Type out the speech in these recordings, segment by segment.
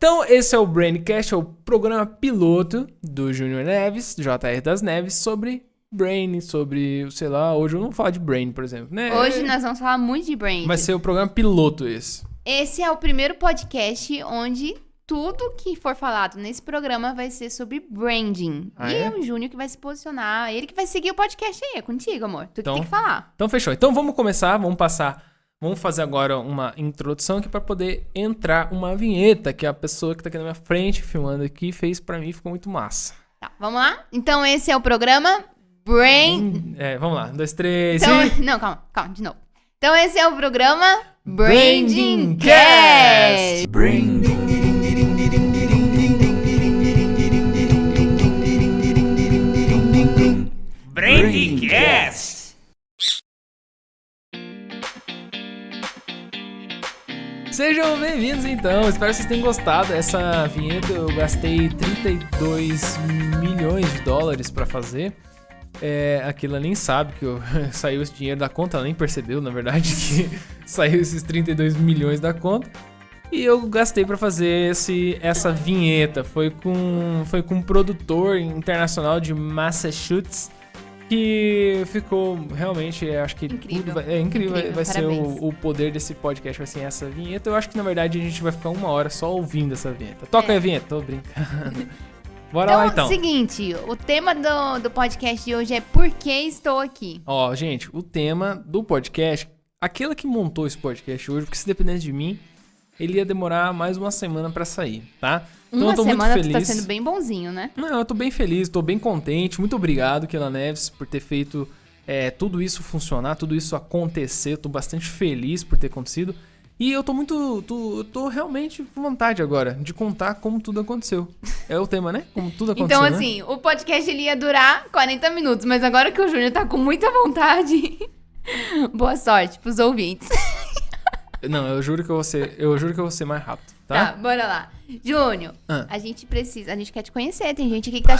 Então, esse é o Braincast, é o programa piloto do Júnior Neves, JR das Neves, sobre Brain, sobre, sei lá, hoje eu não vou falar de Brain, por exemplo, né? Hoje nós vamos falar muito de Brain. Vai ser o programa piloto esse. Esse é o primeiro podcast onde tudo que for falado nesse programa vai ser sobre branding. Ah, e é? é o Júnior que vai se posicionar, ele que vai seguir o podcast aí, é contigo, amor. Tu que tem que falar. Então fechou. Então vamos começar, vamos fazer agora uma introdução aqui pra poder entrar uma vinheta que a pessoa que tá aqui na minha frente filmando aqui fez pra mim, ficou muito massa. Tá, vamos lá? Então esse é o programa Brain... Vamos lá. 1, 2, 3 Então, e... não, calma, de novo. Então esse é o programa Branding Branding Cast. Cast. Braincast! Sejam bem-vindos então, espero que vocês tenham gostado dessa vinheta. Eu gastei 32 milhões de dólares pra fazer. Aquilo ela nem sabe que saiu esse dinheiro da conta, ela nem percebeu, na verdade, que saiu esses 32 milhões da conta. E eu gastei pra fazer essa vinheta. Foi com um produtor internacional de Massachusetts que ficou realmente, acho que Incrível. tudo incrível. Vai ser Parabéns. o poder desse podcast, vai ser essa vinheta. Eu acho que na verdade a gente vai ficar 1 hora só ouvindo essa vinheta. Toca aí a vinheta, tô brincando. Bora lá então. Seguinte, o tema do podcast de hoje é Por que estou aqui? Ó, gente, o tema do podcast, aquela que montou esse podcast hoje, porque se dependesse de mim, ele ia demorar mais uma semana pra sair, tá? Então Uma eu tô muito semana tu feliz. tá sendo bem bonzinho, né? Não, eu tô bem feliz, tô bem contente. Muito obrigado, Keila Neves, por ter feito tudo isso funcionar, tudo isso acontecer. Eu tô bastante feliz por ter acontecido. E eu eu tô realmente com vontade agora de contar como tudo aconteceu. É o tema, né? Como tudo aconteceu, Então, né? assim, o podcast ele ia durar 40 minutos, mas agora que o Júnior tá com muita vontade, boa sorte pros ouvintes. Não, eu juro que eu vou ser mais rápido, tá? Tá, bora lá. Júnior, Ah. a gente quer te conhecer, tem gente aqui que tá...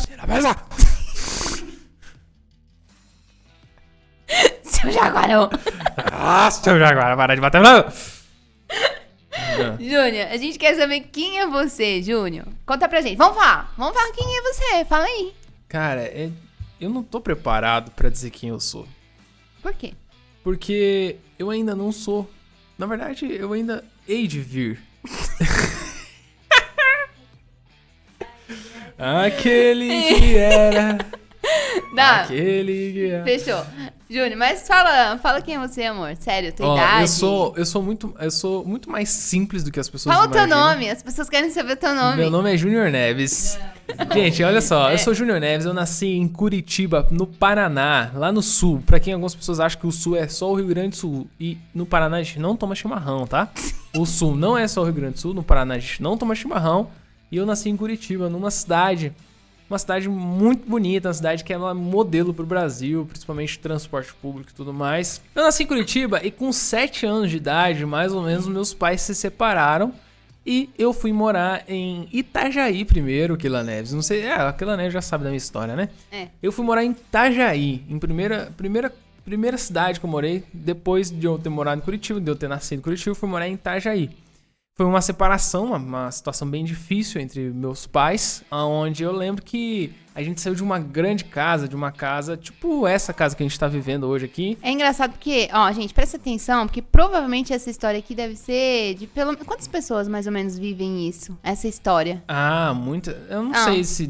Seu jaguarão. Nossa, eu já agora parar de bater não. Júnior, a gente quer saber quem é você, Júnior. Conta pra gente. Vamos falar quem é você, fala aí. Cara, eu não tô preparado pra dizer quem eu sou. Por quê? Porque eu ainda não sou. Na verdade, eu ainda hei de vir. Aquele que era. Tá, Aquele que era. fechou. Júnior, mas fala quem é você, amor. Sério, tua idade. Eu sou muito mais simples do que as pessoas Fala o teu imaginam. nome, as pessoas querem saber o teu nome. Meu nome é Júnior Neves. Gente, olha só, eu sou Júnior Neves, eu nasci em Curitiba, no Paraná, lá no sul. Pra quem algumas pessoas acham que o sul é só o Rio Grande do Sul. E no Paraná a gente não toma chimarrão, tá? O sul não é só o Rio Grande do Sul, no Paraná a gente não toma chimarrão. E eu nasci em Curitiba, numa cidade muito bonita, uma cidade que é uma modelo pro Brasil, principalmente transporte público e tudo mais. Eu nasci em Curitiba e com 7 anos de idade, mais ou menos, meus pais se separaram e eu fui morar em Itajaí primeiro, Keila Neves. Não sei, a Keila Neves já sabe da minha história, né? É. Eu fui morar em Itajaí, em primeira cidade que eu morei, depois de eu ter morado em Curitiba, de eu ter nascido em Curitiba, eu fui morar em Itajaí. Foi uma separação, uma situação bem difícil entre meus pais, onde eu lembro que a gente saiu de uma grande casa, de uma casa tipo essa casa que a gente tá vivendo hoje aqui. É engraçado porque, ó, gente, presta atenção, porque provavelmente essa história aqui deve ser de quantas pessoas mais ou menos vivem isso? Essa história. Ah, muita. Eu não sei se.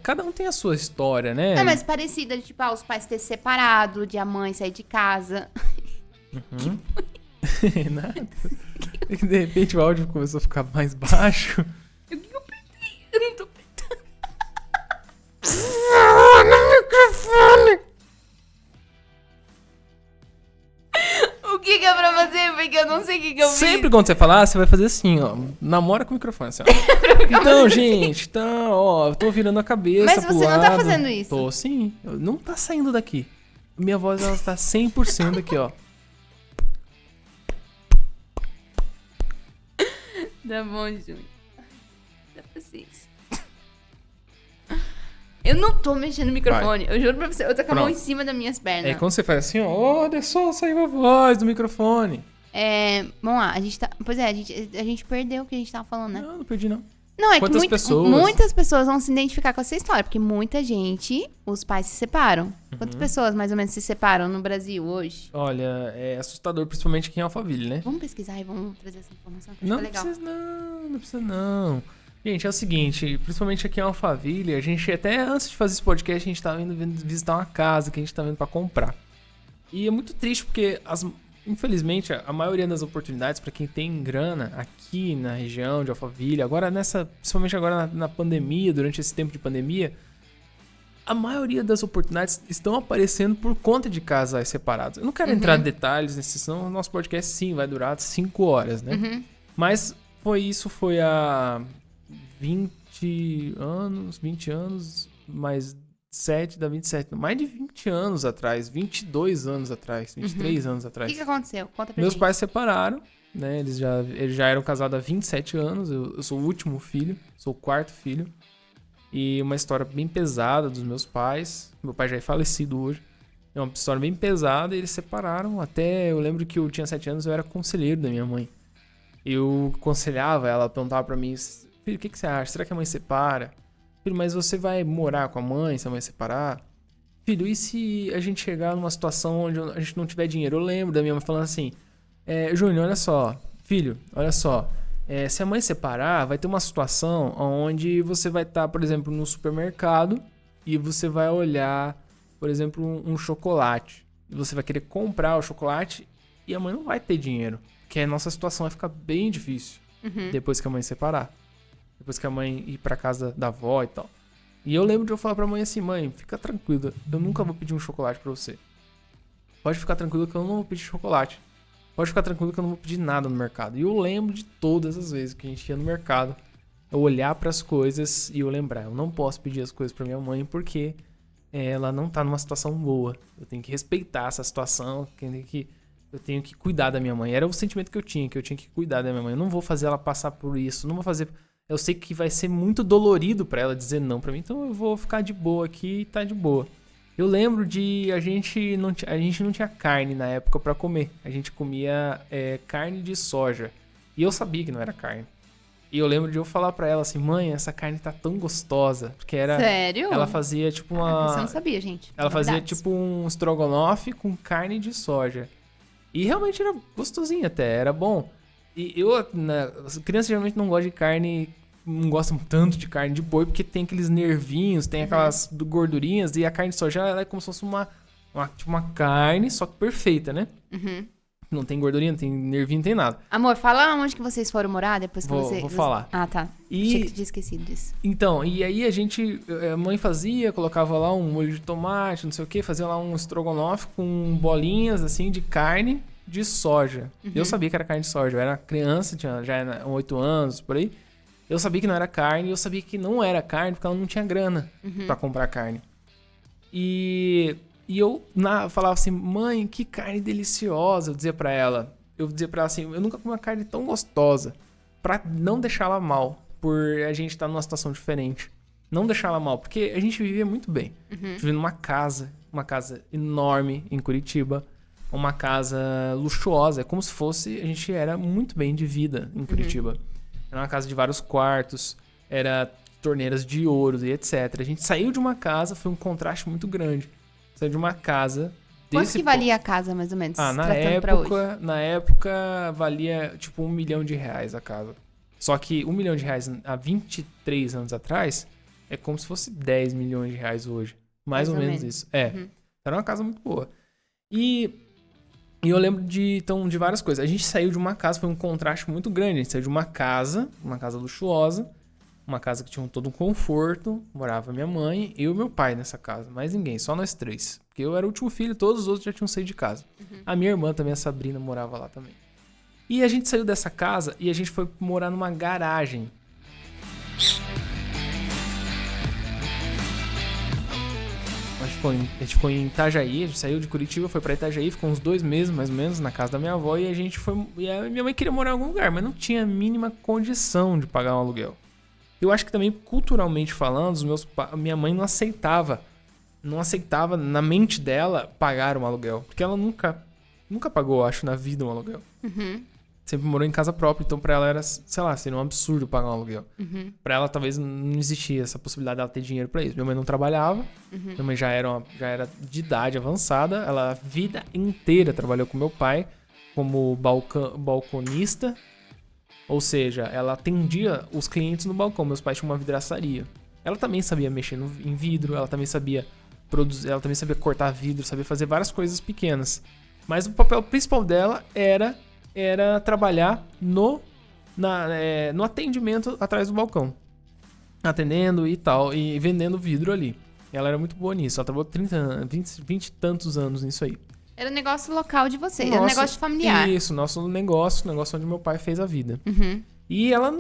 Cada um tem a sua história, né? É, mas parecida, de, tipo, os pais ter se separado, de a mãe sair de casa. Nada. De repente o áudio começou a ficar mais baixo. Eu apertei, eu não tô apertando. No microfone! O que é pra fazer? Porque eu não sei o que eu fiz. Sempre quando você falar, você vai fazer assim, ó. Namora com o microfone, assim, ó. Então, gente, ó, eu tô virando a cabeça Mas pro você não lado. tá fazendo isso. Tô, sim. Não tá saindo daqui. Minha voz, ela tá 100% aqui, ó. Tá bom, Júnior. Dá paciência. Eu não tô mexendo no microfone. Eu juro pra você, eu tô com a mão em cima das minhas pernas. É quando você faz assim, ó, olha só, saiu a voz do microfone. Vamos lá, a gente tá... Pois é, a gente perdeu o que a gente tava falando, né? Não perdi não. Não, é Quantas que pessoas? muitas pessoas vão se identificar com essa história, porque muita gente, os pais se separam. Quantas pessoas mais ou menos se separam no Brasil hoje? Olha, é assustador, principalmente aqui em Alphaville, né? Vamos pesquisar e vamos trazer essa informação que eu Não acho legal. precisa não precisa não. Gente, é o seguinte, principalmente aqui em Alphaville, a gente até antes de fazer esse podcast, a gente tava indo visitar uma casa que a gente tá vendo pra comprar. E é muito triste porque, infelizmente, a maioria das oportunidades pra quem tem grana aqui na região de Alphaville, agora principalmente agora na pandemia, durante esse tempo de pandemia, a maioria das oportunidades estão aparecendo por conta de casais separados. Eu não quero entrar em detalhes nesse, senão o nosso podcast sim vai durar 5 horas, né? Mas foi há 20 anos, mais 7 dá 27, mais de 20 anos atrás, 22 anos atrás, 23 anos O atrás. que aconteceu? Conta pra Meus gente. pais separaram, né? Eles já eram casados há 27 anos, eu sou o último filho, sou o quarto filho. E uma história bem pesada dos meus pais. Meu pai já é falecido hoje. É uma história bem pesada e eles separaram. Até eu lembro que eu tinha 7 anos, eu era conselheiro da minha mãe. Eu aconselhava ela, perguntava pra mim: filho, o que você acha? Será que a mãe separa? Filho, mas você vai morar com a mãe se a mãe separar? Filho, e se a gente chegar numa situação onde a gente não tiver dinheiro? Eu lembro da minha mãe falando assim: Júnior, olha só. Filho, olha só. Se a mãe separar, vai ter uma situação onde você vai estar, por exemplo, no supermercado e você vai olhar, por exemplo, um chocolate. E você vai querer comprar o chocolate e a mãe não vai ter dinheiro. Porque a nossa situação vai ficar bem difícil depois que a mãe separar. Depois que a mãe ir pra casa da avó e tal. E eu lembro de eu falar pra mãe assim: mãe, fica tranquila, eu nunca vou pedir um chocolate pra você. Pode ficar tranquilo que eu não vou pedir chocolate. Pode ficar tranquilo que eu não vou pedir nada no mercado. E eu lembro de todas as vezes que a gente ia no mercado, eu olhar pras coisas e eu lembrar: eu não posso pedir as coisas pra minha mãe porque ela não tá numa situação boa. Eu tenho que respeitar essa situação, eu tenho que cuidar da minha mãe. Era o sentimento que eu tinha que cuidar da minha mãe. Eu não vou fazer ela passar por isso, não vou fazer... Eu sei que vai ser muito dolorido pra ela dizer não pra mim, então eu vou ficar de boa aqui e tá de boa. Eu lembro de a gente não tinha carne na época pra comer. A gente comia carne de soja. E eu sabia que não era carne. E eu lembro de eu falar pra ela assim: mãe, essa carne tá tão gostosa. Porque era... Sério? Ela fazia tipo uma... Você não sabia, gente. Ela fazia Novidades. tipo um estrogonofe com carne de soja. E realmente era gostosinho até, era bom. E eu, criança geralmente não gosta de carne, não gosta tanto de carne de boi, porque tem aqueles nervinhos, tem aquelas gordurinhas, e a carne de soja ela é como se fosse tipo uma carne, só que perfeita, né? Não tem gordurinha, não tem nervinho, não tem nada. Amor, fala onde que vocês foram morar depois que Vou falar. Ah, tá. Achei que tu tinha esquecido disso. Então, e aí a mãe fazia, colocava lá um molho de tomate, não sei o que, fazia lá um estrogonofe com bolinhas, assim, de carne de soja. Eu sabia que era carne de soja, eu era criança, já era 8 anos, por aí. Eu sabia que não era carne, eu sabia que não era carne porque ela não tinha grana pra comprar carne. E eu falava assim: mãe, que carne deliciosa. Eu dizia pra ela assim: eu nunca comi uma carne tão gostosa. Pra não deixar ela mal, por a gente estar numa situação diferente. Não deixar ela mal, porque a gente vivia muito bem. A gente vivia numa casa enorme em Curitiba. Uma casa luxuosa, é como se fosse... A gente era muito bem de vida em Curitiba. Era uma casa de vários quartos, era torneiras de ouro e etc. A gente saiu de uma casa, foi um contraste muito grande. Saiu de uma casa... Quanto que valia a casa, mais ou menos? Na época valia tipo R$1 milhão a casa. Só que R$1 milhão há 23 anos atrás é como se fosse R$10 milhões hoje. Mais ou menos isso. Era uma casa muito boa. E eu lembro de várias coisas. A gente saiu de uma casa, foi um contraste muito grande. A gente saiu de uma casa luxuosa, uma casa que tinha todo um conforto. Morava minha mãe, eu e meu pai nessa casa. Mais ninguém, só nós 3. Porque eu era o último filho, todos os outros já tinham saído de casa. A minha irmã também, a Sabrina, morava lá também. E a gente saiu dessa casa e a gente foi morar numa garagem. A gente ficou em Itajaí, a gente saiu de Curitiba, foi pra Itajaí, ficou uns 2 meses, mais ou menos, na casa da minha avó, e a gente foi... E a minha mãe queria morar em algum lugar, mas não tinha a mínima condição de pagar um aluguel. Eu acho que também, culturalmente falando, minha mãe não aceitava na mente dela pagar um aluguel, porque ela nunca pagou, acho, na vida um aluguel. sempre morou em casa própria, então pra ela era, sei lá, seria um absurdo pagar um aluguel. Pra ela talvez não existia essa possibilidade dela ter dinheiro pra isso. Minha mãe não trabalhava, minha mãe já era de idade avançada, ela a vida inteira trabalhou com meu pai como balconista, ou seja, ela atendia os clientes no balcão. Meus pais tinham uma vidraçaria. Ela também sabia mexer em vidro, ela também sabia produzir, ela também sabia cortar vidro, sabia fazer várias coisas pequenas. Mas o papel principal dela era trabalhar no atendimento atrás do balcão. Atendendo e tal, e vendendo vidro ali. Ela era muito boa nisso, ela trabalhou 20 e tantos anos nisso aí. Era um negócio local de vocês, era um negócio familiar. Isso, nosso negócio onde meu pai fez a vida. E ela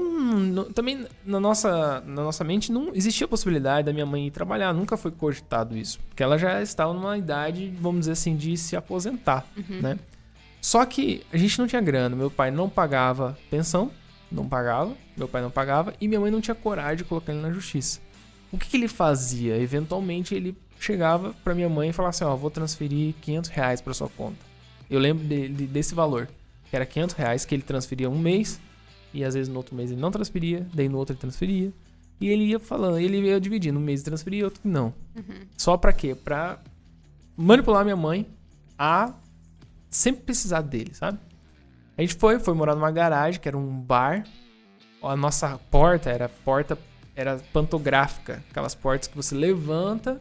também, na nossa mente, não existia a possibilidade da minha mãe ir trabalhar, nunca foi cogitado isso. Porque ela já estava numa idade, vamos dizer assim, de se aposentar, né? Só que a gente não tinha grana, meu pai não pagava pensão, meu pai não pagava, e minha mãe não tinha coragem de colocar ele na justiça. O que ele fazia? Eventualmente ele chegava pra minha mãe e falava assim, ó, vou transferir R$500 pra sua conta. Eu lembro desse valor, que era R$500 que ele transferia um mês, e às vezes no outro mês ele não transferia, daí no outro ele transferia, e ele ia falando, ele ia dividindo, um mês ele transferia, outro não. Só pra quê? Pra manipular minha mãe a sempre precisar dele, sabe? A gente foi morar numa garagem, que era um bar. A nossa porta era pantográfica. Aquelas portas que você levanta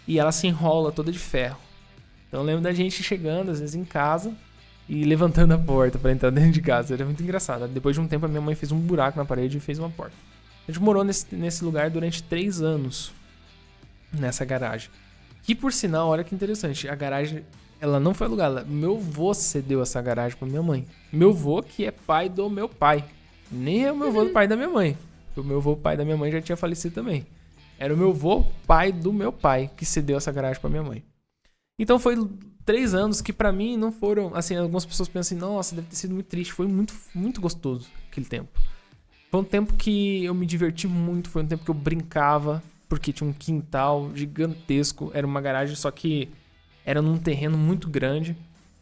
e ela se enrola toda de ferro. Então eu lembro da gente chegando, às vezes, em casa e levantando a porta pra entrar dentro de casa. Era muito engraçado. Depois de um tempo, a minha mãe fez um buraco na parede e fez uma porta. A gente morou nesse lugar durante 3 anos. Nessa garagem. Que, por sinal, olha que interessante. A garagem... Ela não foi alugada. Meu avô cedeu essa garagem pra minha mãe. Meu avô que é pai do meu pai. Nem é o meu avô do pai da minha mãe. O meu avô pai da minha mãe já tinha falecido também. Era o meu avô pai do meu pai que cedeu essa garagem pra minha mãe. Então foi 3 anos que pra mim não foram... Assim, algumas pessoas pensam assim, nossa, deve ter sido muito triste. Foi muito, muito gostoso aquele tempo. Foi um tempo que eu me diverti muito. Foi um tempo que eu brincava. Porque tinha um quintal gigantesco. Era uma garagem, só que... Era num terreno muito grande.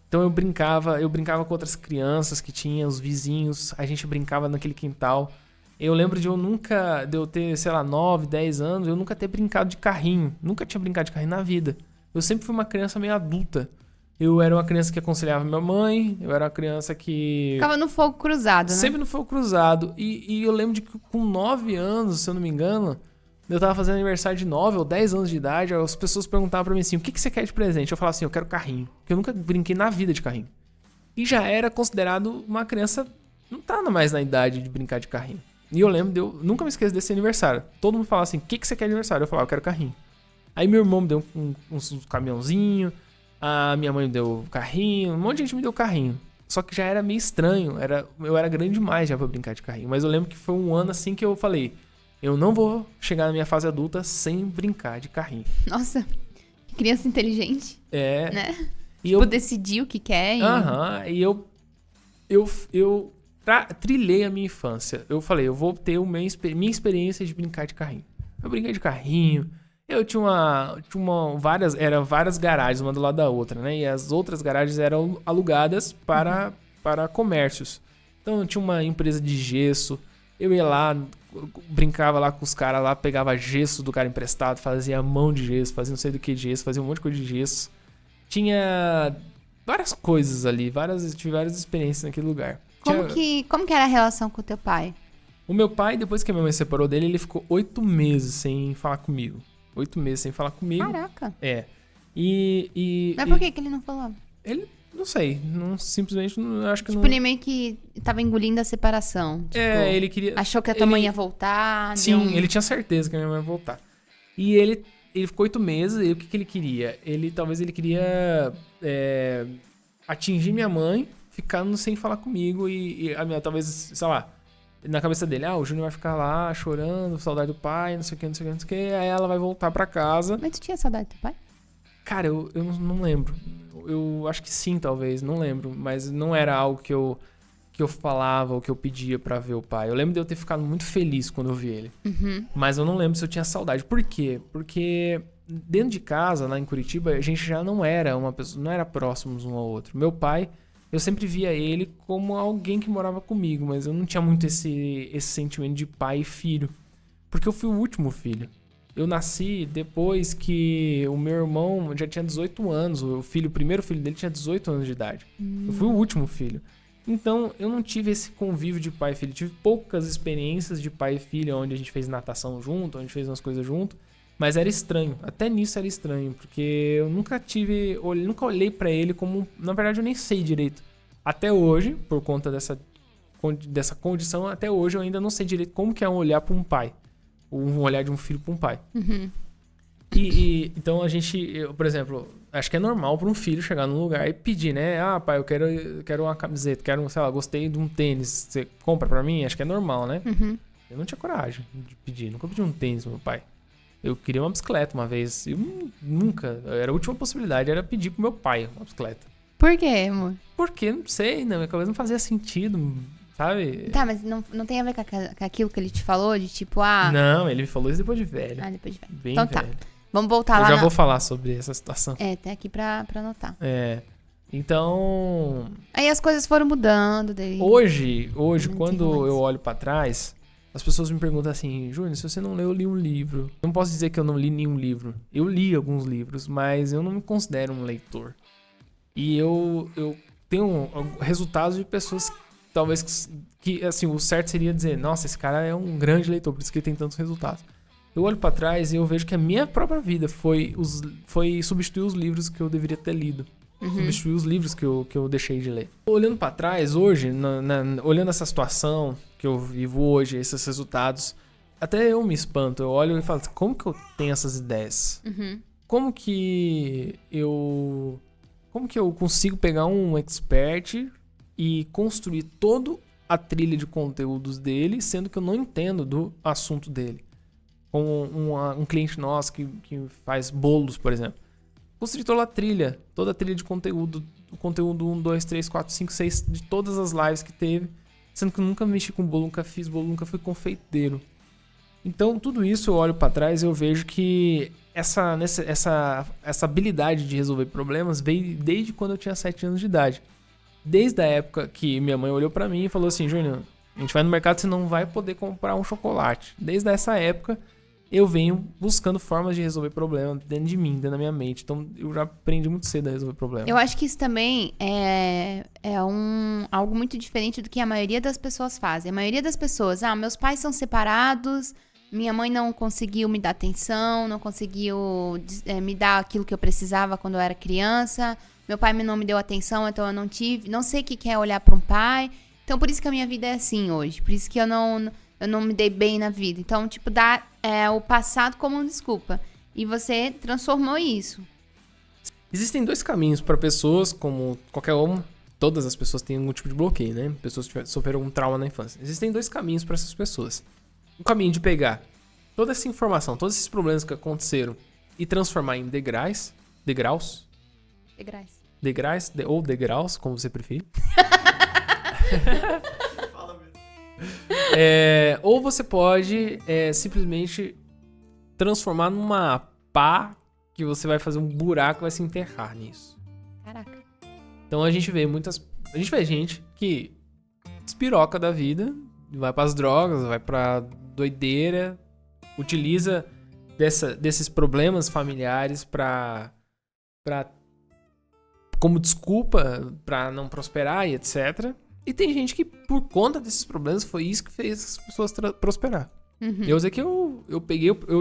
Então eu brincava com outras crianças que tinha, os vizinhos. A gente brincava naquele quintal. Eu lembro de eu ter, sei lá, 9, 10 anos, eu nunca ter brincado de carrinho. Nunca tinha brincado de carrinho na vida. Eu sempre fui uma criança meio adulta. Eu era uma criança que aconselhava minha mãe. Eu era uma criança que... Ficava no fogo cruzado, né? Sempre no fogo cruzado. E eu lembro de que com 9 anos, se eu não me engano... Eu tava fazendo aniversário de 9 ou 10 anos de idade, as pessoas perguntavam pra mim assim, o que você quer de presente? Eu falava assim, eu quero carrinho. Porque eu nunca brinquei na vida de carrinho. E já era considerado uma criança, não tá mais na idade de brincar de carrinho. E eu lembro, nunca me esqueço desse aniversário. Todo mundo falava assim, o que você quer de aniversário? Eu falava, eu quero carrinho. Aí meu irmão me deu uns caminhãozinho, a minha mãe me deu carrinho, um monte de gente me deu carrinho. Só que já era meio estranho, eu era grande demais já pra brincar de carrinho. Mas eu lembro que foi um ano assim que eu falei... Eu não vou chegar na minha fase adulta sem brincar de carrinho. Nossa, que criança inteligente. É. Né? E tipo, decidir o que quer. E eu trilhei a minha infância. Eu falei, eu vou ter minha experiência de brincar de carrinho. Eu brinquei de carrinho. Eu tinha várias garagens, uma do lado da outra, né? E as outras garagens eram alugadas para comércios. Então eu tinha uma empresa de gesso. Eu ia lá... brincava lá com os caras lá, pegava gesso do cara emprestado, fazia mão de gesso, fazia não sei do que de gesso, fazia um monte de coisa de gesso. Tinha várias coisas ali, tive várias experiências naquele lugar. Como que era a relação com o teu pai? O meu pai, depois que a minha mãe se separou dele, ele ficou 8 meses sem falar comigo. 8 meses sem falar comigo. Caraca. É. Mas por que ele não falou? Ele... Não sei, simplesmente acho que tipo, não... ele meio que tava engolindo a separação. Tipo, ele queria... Achou que a tua mãe ia voltar. Sim, ele tinha certeza que a minha mãe ia voltar. E ele ficou 8 meses, e o que ele queria? Talvez ele queria atingir minha mãe, ficando sem falar comigo, e a minha, talvez, sei lá, na cabeça dele, o Júnior vai ficar lá chorando, saudade do pai, não sei o que, aí ela vai voltar pra casa. Mas tu tinha saudade do teu pai? Cara, eu não lembro. Eu acho que sim, talvez, não lembro. Mas não era algo que eu falava ou que eu pedia pra ver o pai. Eu lembro de eu ter ficado muito feliz quando eu vi ele. Mas eu não lembro se eu tinha saudade. Por quê? Porque dentro de casa, lá em Curitiba, a gente já não era uma pessoa, não era próximos um ao outro. Meu pai eu sempre via ele como alguém que morava comigo, mas eu não tinha muito esse sentimento de pai e filho. Porque eu fui o último filho. Eu nasci depois que o meu irmão já tinha 18 anos. O primeiro filho dele tinha 18 anos de idade. Eu fui o último filho. Então, eu não tive esse convívio de pai e filho. Tive poucas experiências de pai e filho, onde a gente fez natação junto, onde a gente fez umas coisas junto. Mas era estranho. Até nisso era estranho. Porque eu nunca olhei pra ele como... Na verdade, eu nem sei direito. Até hoje, por conta dessa condição, até hoje eu ainda não sei direito como que é olhar pra um pai. Um olhar de um filho pra um pai. Uhum. Então por exemplo, acho que é normal pra um filho chegar num lugar e pedir, né? Ah, pai, eu quero uma camiseta, sei lá, gostei de um tênis, você compra pra mim? Acho que é normal, né? Uhum. Eu não tinha coragem de pedir, nunca pedi um tênis pro meu pai. Eu queria uma bicicleta uma vez, a última possibilidade era pedir pro meu pai uma bicicleta. Por quê, amor? Porque, não sei, na minha cabeça não fazia sentido, sabe? Tá, mas não tem a ver com aquilo que ele te falou, de tipo, Não, ele me falou isso depois de velho. Depois de velho. Bem então velho. tá, vamos voltar lá. Eu já vou falar sobre essa situação. Tem aqui pra anotar. Então... Aí as coisas foram mudando. Daí... Hoje quando eu olho pra trás, as pessoas me perguntam assim, Júnior, se você não leu, eu li um livro. Não posso dizer que eu não li nenhum livro. Eu li alguns livros, mas eu não me considero um leitor. E eu tenho resultados de pessoas, talvez, que assim, o certo seria dizer, nossa, esse cara é um grande leitor, por isso que ele tem tantos resultados. Eu olho pra trás e eu vejo que a minha própria vida foi substituir os livros que eu deveria ter lido. Substituir os livros que eu deixei de ler. Olhando pra trás, hoje, olhando essa situação que eu vivo hoje, esses resultados, até eu me espanto. Eu olho e falo, como que eu tenho essas ideias? Como que eu consigo pegar um expert e construir toda a trilha de conteúdos dele, sendo que eu não entendo do assunto dele? Como um cliente nosso que faz bolos, por exemplo. Construir toda a trilha de conteúdo, o conteúdo 1, 2, 3, 4, 5, 6, de todas as lives que teve, sendo que eu nunca mexi com bolo, nunca fiz bolo, nunca fui confeiteiro. Então, tudo isso eu olho pra trás e eu vejo que essa habilidade de resolver problemas veio desde quando eu tinha 7 anos de idade. Desde a época que minha mãe olhou pra mim e falou assim, Júnior, a gente vai no mercado, você não vai poder comprar um chocolate. Desde essa época, eu venho buscando formas de resolver problemas dentro de mim, dentro da minha mente. Então, eu já aprendi muito cedo a resolver problemas. Eu acho que isso também é algo muito diferente do que a maioria das pessoas fazem. A maioria das pessoas, meus pais são separados, minha mãe não conseguiu me dar atenção, não conseguiu me dar aquilo que eu precisava quando eu era criança. Meu pai não me deu atenção, então eu não sei o que é olhar para um pai. Então, por isso que a minha vida é assim hoje. Por isso que eu não me dei bem na vida. Então, tipo, dá o passado como uma desculpa. E você transformou isso. Existem 2 caminhos para pessoas, como qualquer uma. Todas as pessoas têm algum tipo de bloqueio, né? Pessoas que sofreram algum trauma na infância. Existem 2 caminhos para essas pessoas. O caminho de pegar toda essa informação, todos esses problemas que aconteceram e transformar em degraus, ou degraus, como você preferir. Ou você pode simplesmente transformar numa pá que você vai fazer um buraco e vai se enterrar nisso. Caraca. Então a gente vê gente que despiroca da vida, vai pras drogas, vai pra doideira, utiliza desses problemas familiares como desculpa pra não prosperar e etc. E tem gente que, por conta desses problemas, foi isso que fez as pessoas prosperar. Eu sei que eu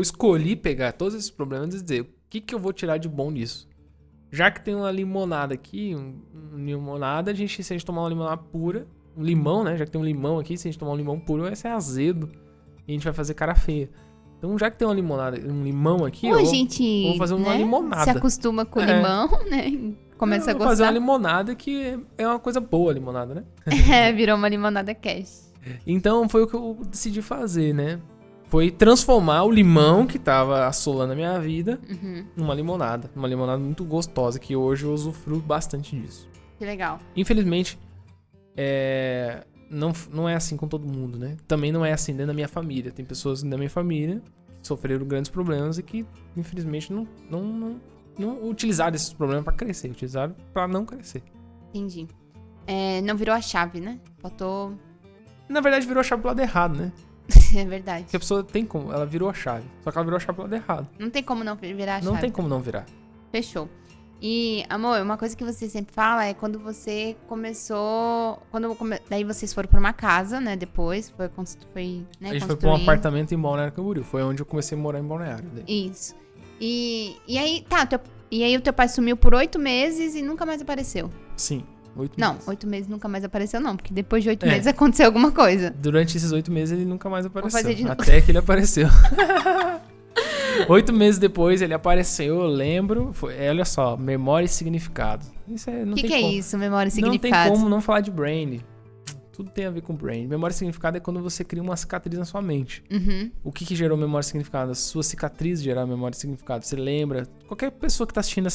escolhi pegar todos esses problemas e dizer, o que eu vou tirar de bom nisso? Já que tem uma limonada aqui, limonada, se a gente tomar uma limonada pura, um limão, né? Já que tem um limão aqui, se a gente tomar um limão puro, vai ser azedo. E a gente vai fazer cara feia. Então, já que tem uma limonada, um limão aqui, eu vou fazer uma limonada. Se acostuma com o limão, né? Começa a gostar. Fazer uma limonada que é uma coisa boa, a limonada, né? Virou uma limonada cash. Então, foi o que eu decidi fazer, né? Foi transformar o limão que tava assolando a minha vida numa limonada. Uma limonada muito gostosa, que hoje eu usufruo bastante disso. Que legal. Infelizmente, não é assim com todo mundo, né? Também não é assim dentro da minha família. Tem pessoas da minha família que sofreram grandes problemas e que, infelizmente, não utilizaram esses problemas pra crescer. Utilizaram pra não crescer. Entendi. Não virou a chave, né? Faltou... Na verdade, virou a chave pro lado errado, né? É verdade. Porque a pessoa tem como, ela virou a chave. Só que ela virou a chave pro lado errado. Não tem como não virar a chave. Não tem como não virar. Fechou. E, amor, uma coisa que você sempre fala é quando você começou... Daí vocês foram pra uma casa, né? Depois, foi né, a gente foi pra um apartamento em Balneário Camboriú. Foi onde eu comecei a morar em Balneário. Daí. Isso. E aí, tá, e aí o teu pai sumiu por 8 meses e nunca mais apareceu. Sim, 8 meses. Não, 8 meses nunca mais apareceu não, porque depois de 8 meses aconteceu alguma coisa. Durante esses 8 meses ele nunca mais apareceu. Vou fazer de novo. Até que ele apareceu. 8 meses depois ele apareceu, eu lembro. Olha só, memória e significado. Isso não tem que como. É isso, memória e significado? Não tem como não falar de brain. Tudo tem a ver com brain. Memória e significado é quando você cria uma cicatriz na sua mente. Uhum. O que gerou memória e significado? A sua cicatriz gerar memória e significado. Você lembra? Qualquer pessoa que tá assistindo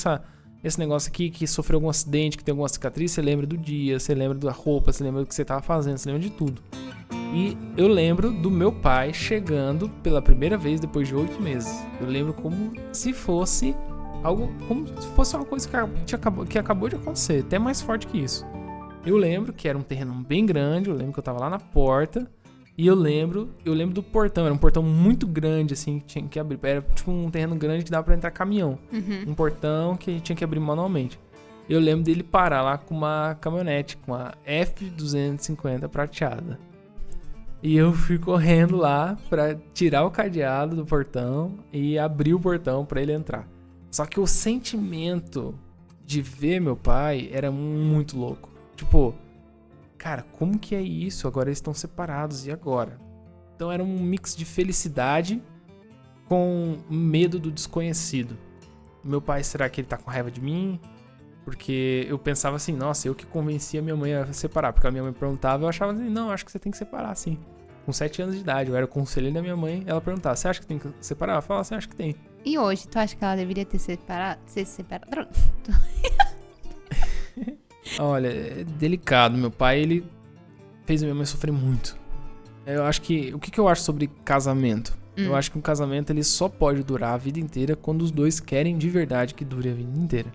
esse negócio aqui, que sofreu algum acidente, que tem alguma cicatriz, você lembra do dia, você lembra da roupa, você lembra do que você tava fazendo, você lembra de tudo. E eu lembro do meu pai chegando pela primeira vez depois de 8 meses. Eu lembro como se fosse uma coisa que acabou de acontecer, até mais forte que isso. Eu lembro que era um terreno bem grande, eu lembro que eu tava lá na porta, e eu lembro do portão, era um portão muito grande, assim, que tinha que abrir. Era tipo um terreno grande que dava pra entrar caminhão. Uhum. Um portão que a gente tinha que abrir manualmente. Eu lembro dele parar lá com uma caminhonete, com a F250 prateada. E eu fui correndo lá pra tirar o cadeado do portão e abrir o portão pra ele entrar. Só que o sentimento de ver meu pai era muito louco. Tipo, cara, como que é isso? Agora eles estão separados, e agora? Então era um mix de felicidade com medo do desconhecido. Meu pai, será que ele tá com raiva de mim? Porque eu pensava assim, nossa, eu que convenci a minha mãe a separar. Porque a minha mãe perguntava, eu achava assim, não, acho que você tem que separar, sim. Com 7 anos de idade, eu era o conselheiro da minha mãe, ela perguntava, você acha que tem que separar? Eu falava assim, acho que tem. E hoje, tu acha que ela deveria ter se separado? Olha, é delicado. Meu pai, ele fez a minha mãe sofrer muito. Eu acho que... O que eu acho sobre casamento? Eu acho que um casamento, ele só pode durar a vida inteira quando os dois querem de verdade que dure a vida inteira.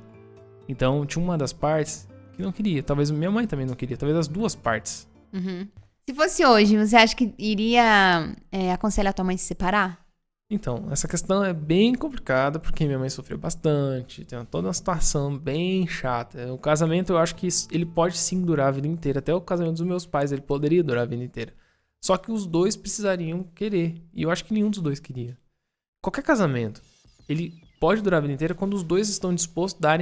Então, tinha uma das partes que não queria. Talvez minha mãe também não queria. Talvez as duas partes. Uhum. Se fosse hoje, você acha que iria aconselhar tua mãe a se separar? Então, essa questão é bem complicada, porque minha mãe sofreu bastante, tem toda uma situação bem chata. O casamento, eu acho que ele pode sim durar a vida inteira. Até o casamento dos meus pais, ele poderia durar a vida inteira. Só que os dois precisariam querer, e eu acho que nenhum dos dois queria. Qualquer casamento, ele pode durar a vida inteira quando os dois estão dispostos a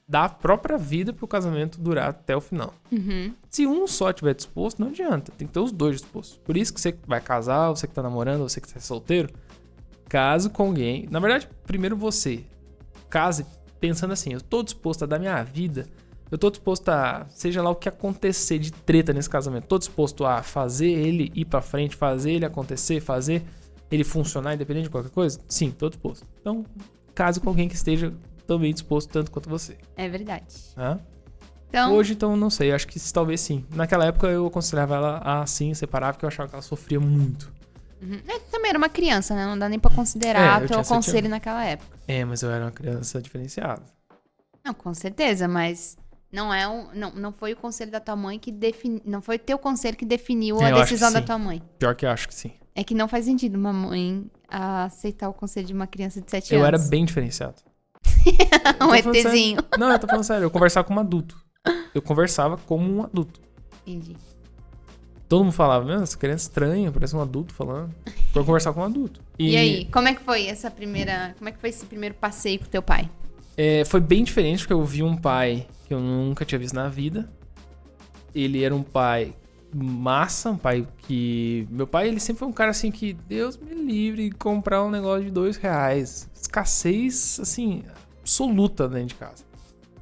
dar a própria vida pro casamento durar até o final. Uhum. Se um só estiver disposto, não adianta, tem que ter os dois dispostos. Por isso que você vai casar, você que tá namorando, você que tá solteiro, case com alguém. Na verdade, primeiro você case pensando assim, eu tô disposto a dar minha vida, eu tô disposto a, seja lá o que acontecer de treta nesse casamento, tô disposto a fazer ele ir pra frente, fazer ele acontecer, fazer ele funcionar independente de qualquer coisa? Sim, tô disposto. Então, case com alguém que esteja também disposto tanto quanto você. É verdade. Hã? Então... Hoje, então, não sei, acho que talvez sim. Naquela época eu aconselhava ela a sim separar, porque eu achava que ela sofria muito. Uhum. Também era uma criança, né? Não dá nem pra considerar teu conselho naquela época. Mas eu era uma criança diferenciada. Não, com certeza, mas não foi o conselho da tua mãe que definiu. Não foi teu conselho que definiu a decisão da tua mãe. Pior que eu acho que sim. É que não faz sentido uma mãe aceitar o conselho de uma criança de 7 anos. Eu era bem diferenciado. Um ETzinho. Não, eu tô falando sério. Eu conversava como adulto. Eu conversava como um adulto. Entendi. Todo mundo falava, meu, essa criança estranha, parece um adulto falando. Eu conversava com um adulto. E aí, como é que foi esse primeiro passeio com teu pai? Foi bem diferente, porque eu vi um pai que eu nunca tinha visto na vida. Ele era um pai massa, um pai que... Meu pai, ele sempre foi um cara assim que, Deus me livre, comprar um negócio de R$2. Escassez, assim, absoluta dentro de casa.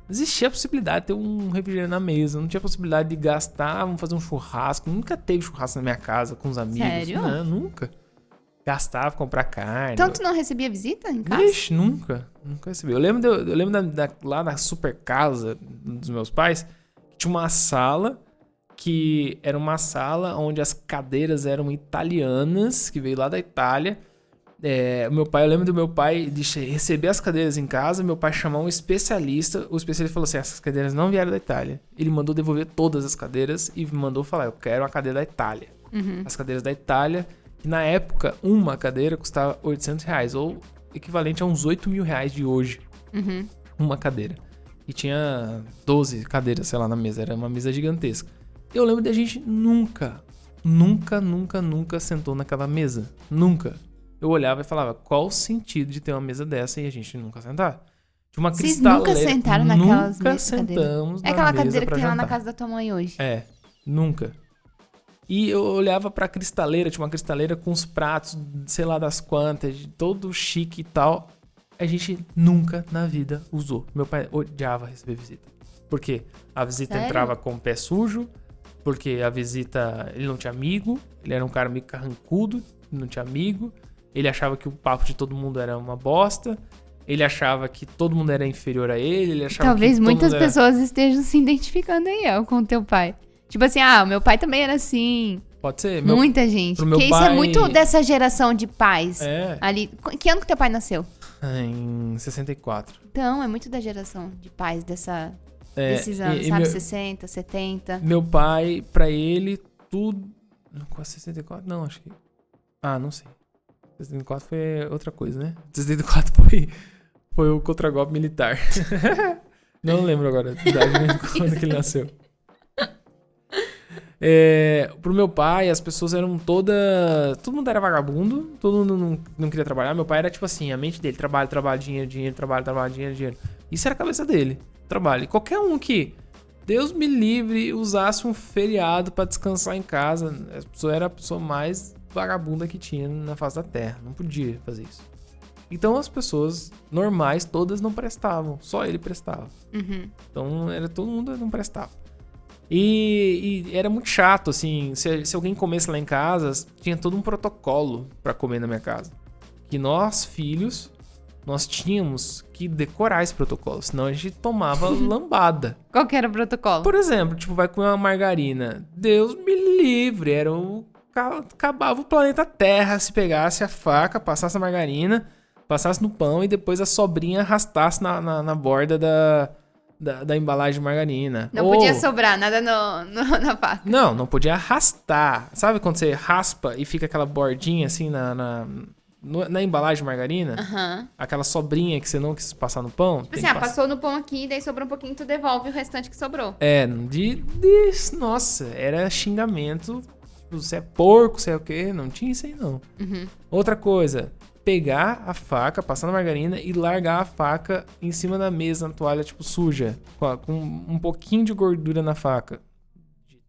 Não existia a possibilidade de ter um refrigerante na mesa, não tinha a possibilidade de gastar, vamos fazer um churrasco. Nunca teve churrasco na minha casa com os amigos. Sério? Não, nunca. Gastava, comprar carne. Então tu não recebia visita em casa? Ixi, nunca recebi. Eu lembro lá na super casa dos meus pais, que tinha uma sala, que era uma sala onde as cadeiras eram italianas, que veio lá da Itália, Eu lembro do meu pai de receber as cadeiras em casa, meu pai chamar um especialista, o especialista falou assim, essas cadeiras não vieram da Itália. Ele mandou devolver todas as cadeiras e mandou falar, eu quero uma cadeira da Itália. As cadeiras da Itália, que na época, uma cadeira custava R$800, ou equivalente a uns R$8.000 de hoje. Uma cadeira. E tinha 12 cadeiras, sei lá, na mesa, era uma mesa gigantesca. Eu lembro da gente nunca sentou naquela mesa. Nunca. Eu olhava e falava, qual o sentido de ter uma mesa dessa e a gente nunca sentar? Tinha uma Vocês cristaleira. nunca sentaram naquelas Nunca mesas, sentamos É aquela na mesa cadeira que pra tem lá na jantar. casa da tua mãe hoje. Nunca. E eu olhava pra cristaleira, tinha uma cristaleira com os pratos, sei lá das quantas, todo chique e tal. A gente nunca na vida usou. Meu pai odiava receber visita. Por quê? A visita Sério? entrava com o pé sujo, porque a visita, ele não tinha amigo, ele era um cara meio carrancudo, não tinha amigo, ele achava que o papo de todo mundo era uma bosta, ele achava que todo mundo era inferior a ele achava Talvez que todo muitas mundo era... pessoas estejam se identificando aí, ó, com o teu pai. Tipo assim, o meu pai também era assim. Pode ser. Muita gente. pro meu Porque isso é pai- muito dessa geração de pais. É, Ali. Que ano que teu pai nasceu? em 64. Então, é muito da geração de pais desses E anos, sabe? meu- 60, 70. Meu pai, pra ele, tudo... Quase 64? Não, acho que... não sei. 64 foi outra coisa, né? 64 foi o contragolpe militar. Não lembro agora a idade, nem quando que ele nasceu. Pro meu pai, as pessoas eram todas... Todo mundo era vagabundo, todo mundo não queria trabalhar. Meu pai era tipo assim, a mente dele, trabalho, dinheiro, trabalho, dinheiro. Isso era a cabeça dele, trabalho. E qualquer um que, Deus me livre, usasse um feriado pra descansar em casa, a pessoa era a pessoa mais vagabunda que tinha na face da terra. Não podia fazer isso. Então as pessoas normais, todas não prestavam. Só ele prestava. Então todo mundo não prestava. E era muito chato, assim, se alguém comesse lá em casa, tinha todo um protocolo pra comer na minha casa. Que nós, filhos, nós tínhamos que decorar esse protocolo, senão a gente tomava lambada. Qual que era o protocolo? Por exemplo, tipo, vai comer uma margarina. Deus me livre, acabava o planeta Terra se pegasse a faca, passasse a margarina, passasse no pão e depois a sobrinha arrastasse na borda da embalagem de margarina. Não podia sobrar nada na faca. Não podia arrastar. Sabe quando você raspa e fica aquela bordinha assim na embalagem de margarina? Aquela sobrinha que você não quis passar no pão? Tipo assim, passou no pão aqui, daí sobrou um pouquinho, tu devolve o restante que sobrou. Nossa, era xingamento. Você é porco, você é o quê? Não tinha isso aí, não. Outra coisa, pegar a faca, passar na margarina e largar a faca em cima da mesa, na toalha, tipo, suja, com um pouquinho de gordura na faca.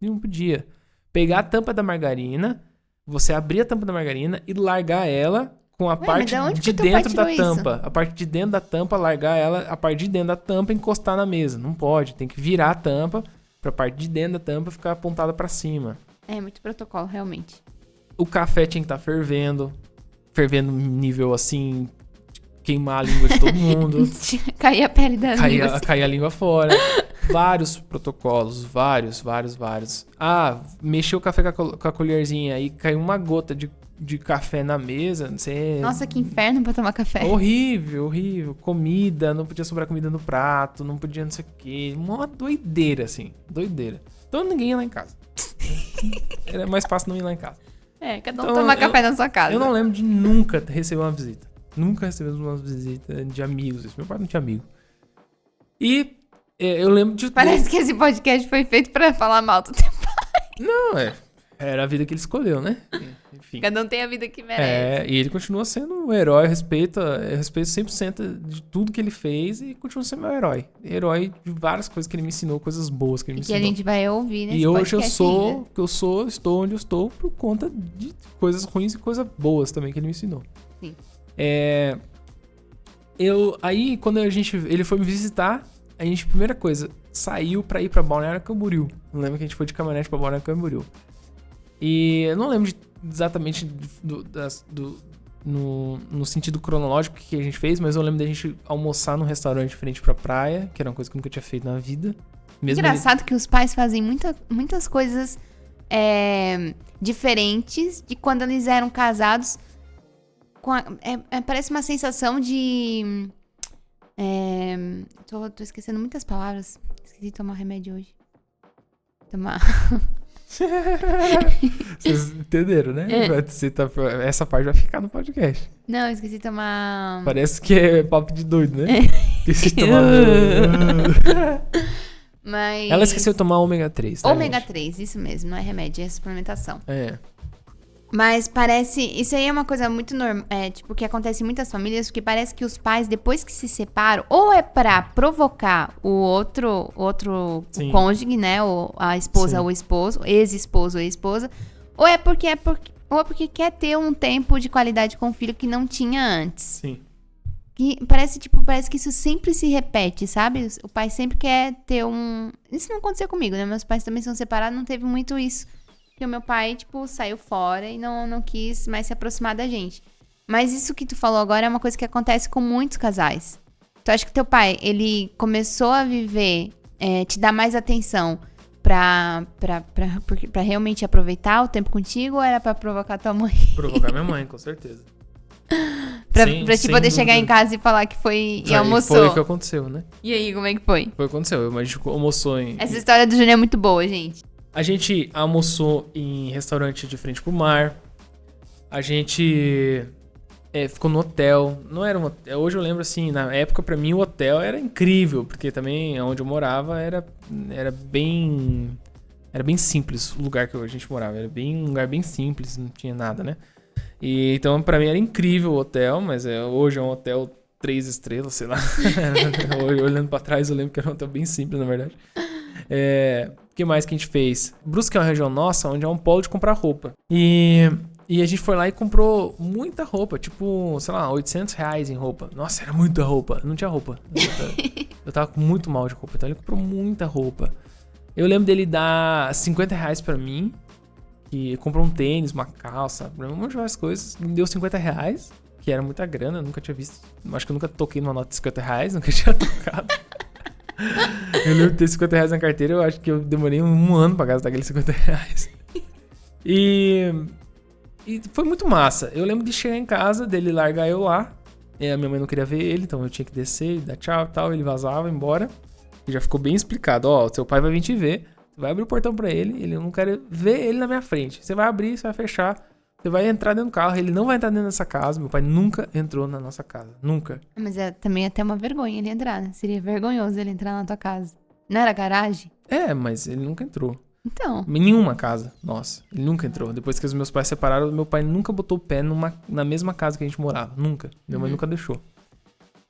Não podia. Pegar a tampa da margarina, você abrir a tampa da margarina e largar ela com a parte de dentro da tampa. A parte de dentro da tampa, largar ela, a parte de dentro da tampa encostar na mesa. Não pode, tem que virar a tampa pra parte de dentro da tampa ficar apontada pra cima. É muito protocolo, realmente. O café tinha que estar fervendo nível assim, queimar a língua de todo mundo. Cair a pele da língua. Cair a língua fora. Vários protocolos, vários. Mexeu o café com a colherzinha e caiu uma gota de café na mesa. Nossa, que inferno pra tomar café. Horrível. Comida, não podia sobrar comida no prato, não podia não sei o quê. Uma doideira, assim, doideira. Então ninguém ia lá em casa. Era mais fácil não ir lá em casa. Cada um toma café na sua casa. Eu não lembro de nunca receber uma visita. Nunca recebemos uma visita de amigos. Meu pai não tinha amigo. E eu lembro de... Parece que esse podcast foi feito pra falar mal do teu pai. Não, era a vida que ele escolheu, né? Enfim. Cada um tem a vida que merece. E ele continua sendo um herói. Eu respeito 100% de tudo que ele fez e continua sendo meu herói. Herói de várias coisas que ele me ensinou, coisas boas que ele me ensinou. Que a gente vai ouvir nesse E hoje estou onde eu estou por conta de coisas ruins e coisas boas também que ele me ensinou. Sim. Aí, quando ele foi me visitar, a gente, primeira coisa, saiu pra ir pra Balneário Camboriú. Não lembro que a gente foi de caminhonete pra Balneário Camboriú. E eu não lembro exatamente no sentido cronológico que a gente fez, mas eu lembro da gente almoçar num restaurante frente pra praia, que era uma coisa que eu nunca tinha feito na vida. Engraçado que os pais fazem muitas coisas diferentes de quando eles eram casados parece uma sensação de... Tô esquecendo muitas palavras. Esqueci de tomar remédio hoje. Vocês entenderam, né? Essa parte vai ficar no podcast. Não, esqueci de tomar... Parece que é papo de doido, né? Esqueci de tomar... Mas... Ela esqueceu de tomar ômega 3, tá, ômega gente? 3, isso mesmo. Não é remédio, é suplementação. Mas parece... Isso aí é uma coisa muito normal. Tipo, que acontece em muitas famílias, porque parece que os pais, depois que se separam, ou é pra provocar o outro o cônjuge, né? Ou a esposa ou o esposo, ex-esposo ou ex-esposa, ou é porque quer ter um tempo de qualidade com o filho que não tinha antes. Sim. Que parece que isso sempre se repete, sabe? O pai sempre quer ter um... Isso não aconteceu comigo, né? Meus pais também são separados, não teve muito isso. Porque o meu pai, tipo, saiu fora e não quis mais se aproximar da gente. Mas isso que tu falou agora é uma coisa que acontece com muitos casais. Tu acha que teu pai, ele começou a viver, te dar mais atenção pra realmente aproveitar o tempo contigo ou era pra provocar tua mãe? Provocar minha mãe, com certeza. Pra te poder chegar em casa e falar que foi e almoçou. Foi o que aconteceu, né? E aí, como é que foi? Foi o que aconteceu. A gente almoçou em... Essa história do Júnior é muito boa, gente. A gente almoçou em restaurante de frente pro mar. A gente ficou no hotel. Não era um hotel. Hoje eu lembro assim, na época pra mim o hotel era incrível. Porque também onde eu morava era bem simples o lugar que a gente morava. Era um lugar bem simples, não tinha nada, né? E então pra mim era incrível o hotel. Mas hoje é um hotel 3 estrelas, sei lá. Olhando pra trás eu lembro que era um hotel bem simples, na verdade. O que mais que a gente fez? Brusque é uma região nossa onde é um polo de comprar roupa. E a gente foi lá e comprou muita roupa. Tipo, sei lá, R$800 em roupa. Nossa, era muita roupa. Não tinha roupa. Eu tava com muito mal de roupa. Então ele comprou muita roupa. Eu lembro dele dar R$50 pra mim. E comprou um tênis, uma calça, um monte de várias coisas. Me deu R$50, que era muita grana. Eu nunca tinha visto. Acho que eu nunca toquei numa nota de R$50. Nunca tinha tocado. Eu lembro de ter R$50 na carteira. Eu acho que eu demorei um ano pra gastar aqueles R$50. E foi muito massa. Eu lembro de chegar em casa, dele largar eu lá. A minha mãe não queria ver ele, então eu tinha que descer, dar tchau e tal. Ele vazava, embora. E já ficou bem explicado. Seu pai vai vir te ver. Você vai abrir o portão pra ele. Ele não quer ver ele na minha frente. Você vai abrir, você vai fechar. Você vai entrar dentro do carro. Ele não vai entrar dentro dessa casa. Meu pai nunca entrou na nossa casa. Nunca. Mas também até uma vergonha ele entrar, né? Seria vergonhoso ele entrar na tua casa. Não era garagem? Mas ele nunca entrou. Então. Em nenhuma casa. Nossa, ele nunca entrou. Depois que os meus pais separaram, meu pai nunca botou o pé na mesma casa que a gente morava. Nunca. Minha mãe nunca deixou.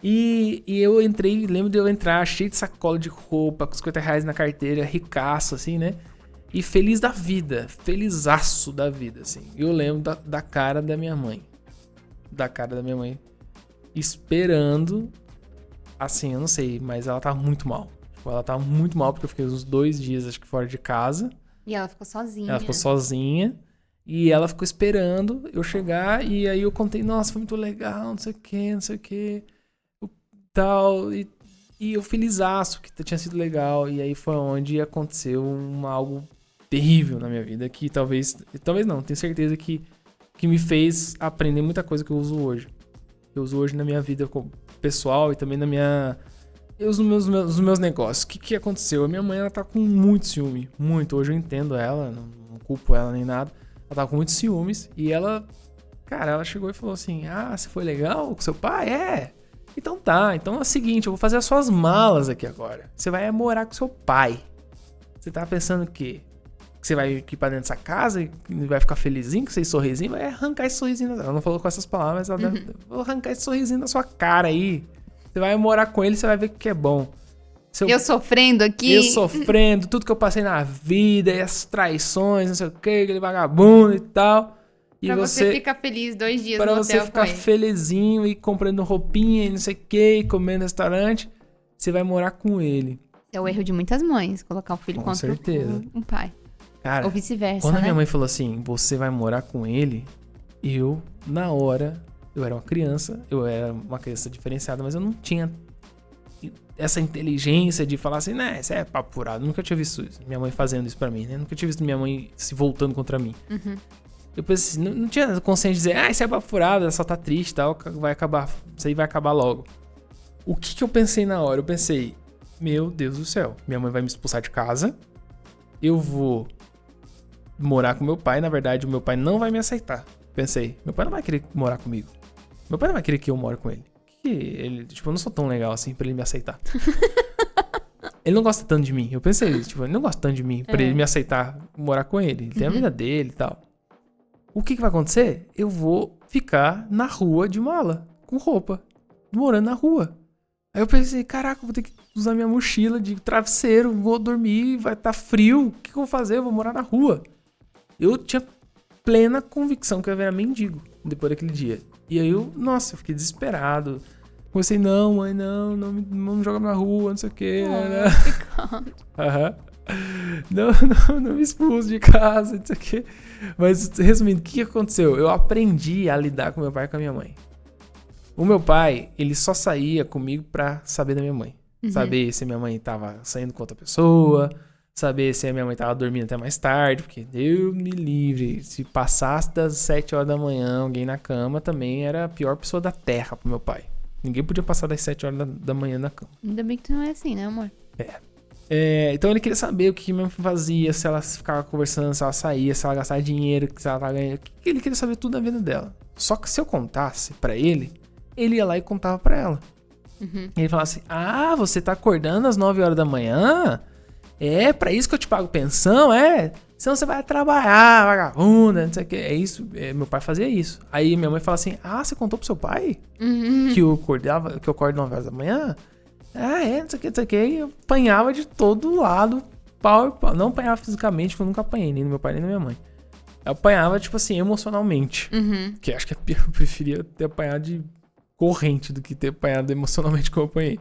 E eu entrei, lembro de eu entrar cheio de sacola de roupa, com R$50 na carteira, ricaço, assim, né? E feliz da vida, felizaço da vida, assim. E eu lembro da cara da minha mãe. Da cara da minha mãe. Esperando, assim, eu não sei, mas ela tava muito mal. Tipo, ela tava muito mal porque eu fiquei uns 2 dias, acho que fora de casa. E ela ficou sozinha. Ela ficou sozinha. E ela ficou esperando eu chegar. E aí eu contei, nossa, foi muito legal, não sei o que. Tal, e eu felizaço que tinha sido legal. E aí foi onde aconteceu algo terrível na minha vida, que talvez não, tenho certeza que me fez aprender muita coisa que eu uso hoje. Eu uso hoje na minha vida pessoal e também eu uso nos meus negócios. O que aconteceu? A minha mãe, ela tá com muito ciúme, muito. Hoje eu entendo ela, não culpo ela nem nada. Ela tá com muitos ciúmes e ela chegou e falou assim, você foi legal com seu pai? Então tá, então é o seguinte, eu vou fazer as suas malas aqui agora. Você vai morar com seu pai. Você tá pensando o quê? Que você vai ir pra dentro dessa casa e vai ficar felizinho com esse sorrisinho? Vai arrancar esse sorrisinho. Ela não falou com essas palavras, mas ela vou arrancar esse sorrisinho da sua cara aí. Você vai morar com ele, você vai ver o que é bom. Eu sofrendo aqui. Eu sofrendo, tudo que eu passei na vida, e as traições, não sei o que, aquele vagabundo e tal. E pra você ficar feliz 2 dias no hotel. Pra você ficar felizinho e comprando roupinha e não sei o que, comendo no restaurante, você vai morar com ele. É o erro de muitas mães, colocar o filho contra um pai. Cara, ou vice-versa, quando a minha mãe falou assim, você vai morar com ele, na hora, eu era uma criança diferenciada, mas eu não tinha essa inteligência de falar assim, né, isso é papo furado. Nunca tinha visto isso, minha mãe fazendo isso pra mim, né? Nunca tinha visto minha mãe se voltando contra mim. Eu pensei, não tinha consciência de dizer, isso é papo furado, só tá triste e tal, vai acabar, isso aí vai acabar logo. O que eu pensei na hora? Eu pensei, meu Deus do céu, minha mãe vai me expulsar de casa, eu vou morar com meu pai, na verdade o meu pai não vai me aceitar. Pensei, meu pai não vai querer morar comigo. Meu pai não vai querer que eu more com ele. Eu não sou tão legal assim pra ele me aceitar. Ele não gosta tanto de mim. Eu pensei, ele não gosta tanto de mim pra ele me aceitar morar com ele. Ele tem a vida dele e tal. O que vai acontecer? Eu vou ficar na rua de mala, com roupa, morando na rua. Aí eu pensei, caraca, eu vou ter que usar minha mochila de travesseiro, vou dormir, vai estar frio, o que eu vou fazer? Eu vou morar na rua. Eu tinha plena convicção que eu ia virar mendigo depois daquele dia. E aí eu fiquei desesperado. Comecei, não, mãe, não me joga na rua, não sei o quê. Não me expulso de casa, não sei o quê. Mas, resumindo, o que aconteceu? Eu aprendi a lidar com meu pai e com a minha mãe. O meu pai, ele só saía comigo pra saber da minha mãe. Saber se minha mãe tava saindo com outra pessoa, saber se a minha mãe tava dormindo até mais tarde, porque Deus me livre, se passasse das 7 horas da manhã alguém na cama, também era a pior pessoa da terra pro meu pai. Ninguém podia passar das 7 horas da manhã na cama. Ainda bem que tu não é assim, né, amor? Então ele queria saber o que minha mãe fazia, se ela ficava conversando, se ela saía, se ela gastava dinheiro, se ela tava ganhando. Ele queria saber tudo da vida dela. Só que se eu contasse pra ele, ele ia lá e contava pra ela. Ele falava assim, você tá acordando às 9 horas da manhã? É pra isso que eu te pago pensão, é? Senão você vai trabalhar, vagabunda, não sei o que. É isso, meu pai fazia isso. Aí minha mãe fala assim, você contou pro seu pai? Que eu acordo 9 horas da manhã? Não sei o que. E eu apanhava de todo lado, pau e pau. Não apanhava fisicamente, porque eu nunca apanhei, nem no meu pai, nem na minha mãe. Eu apanhava, tipo assim, emocionalmente. Que acho que eu preferia ter apanhado de corrente do que ter apanhado emocionalmente como eu apanhei.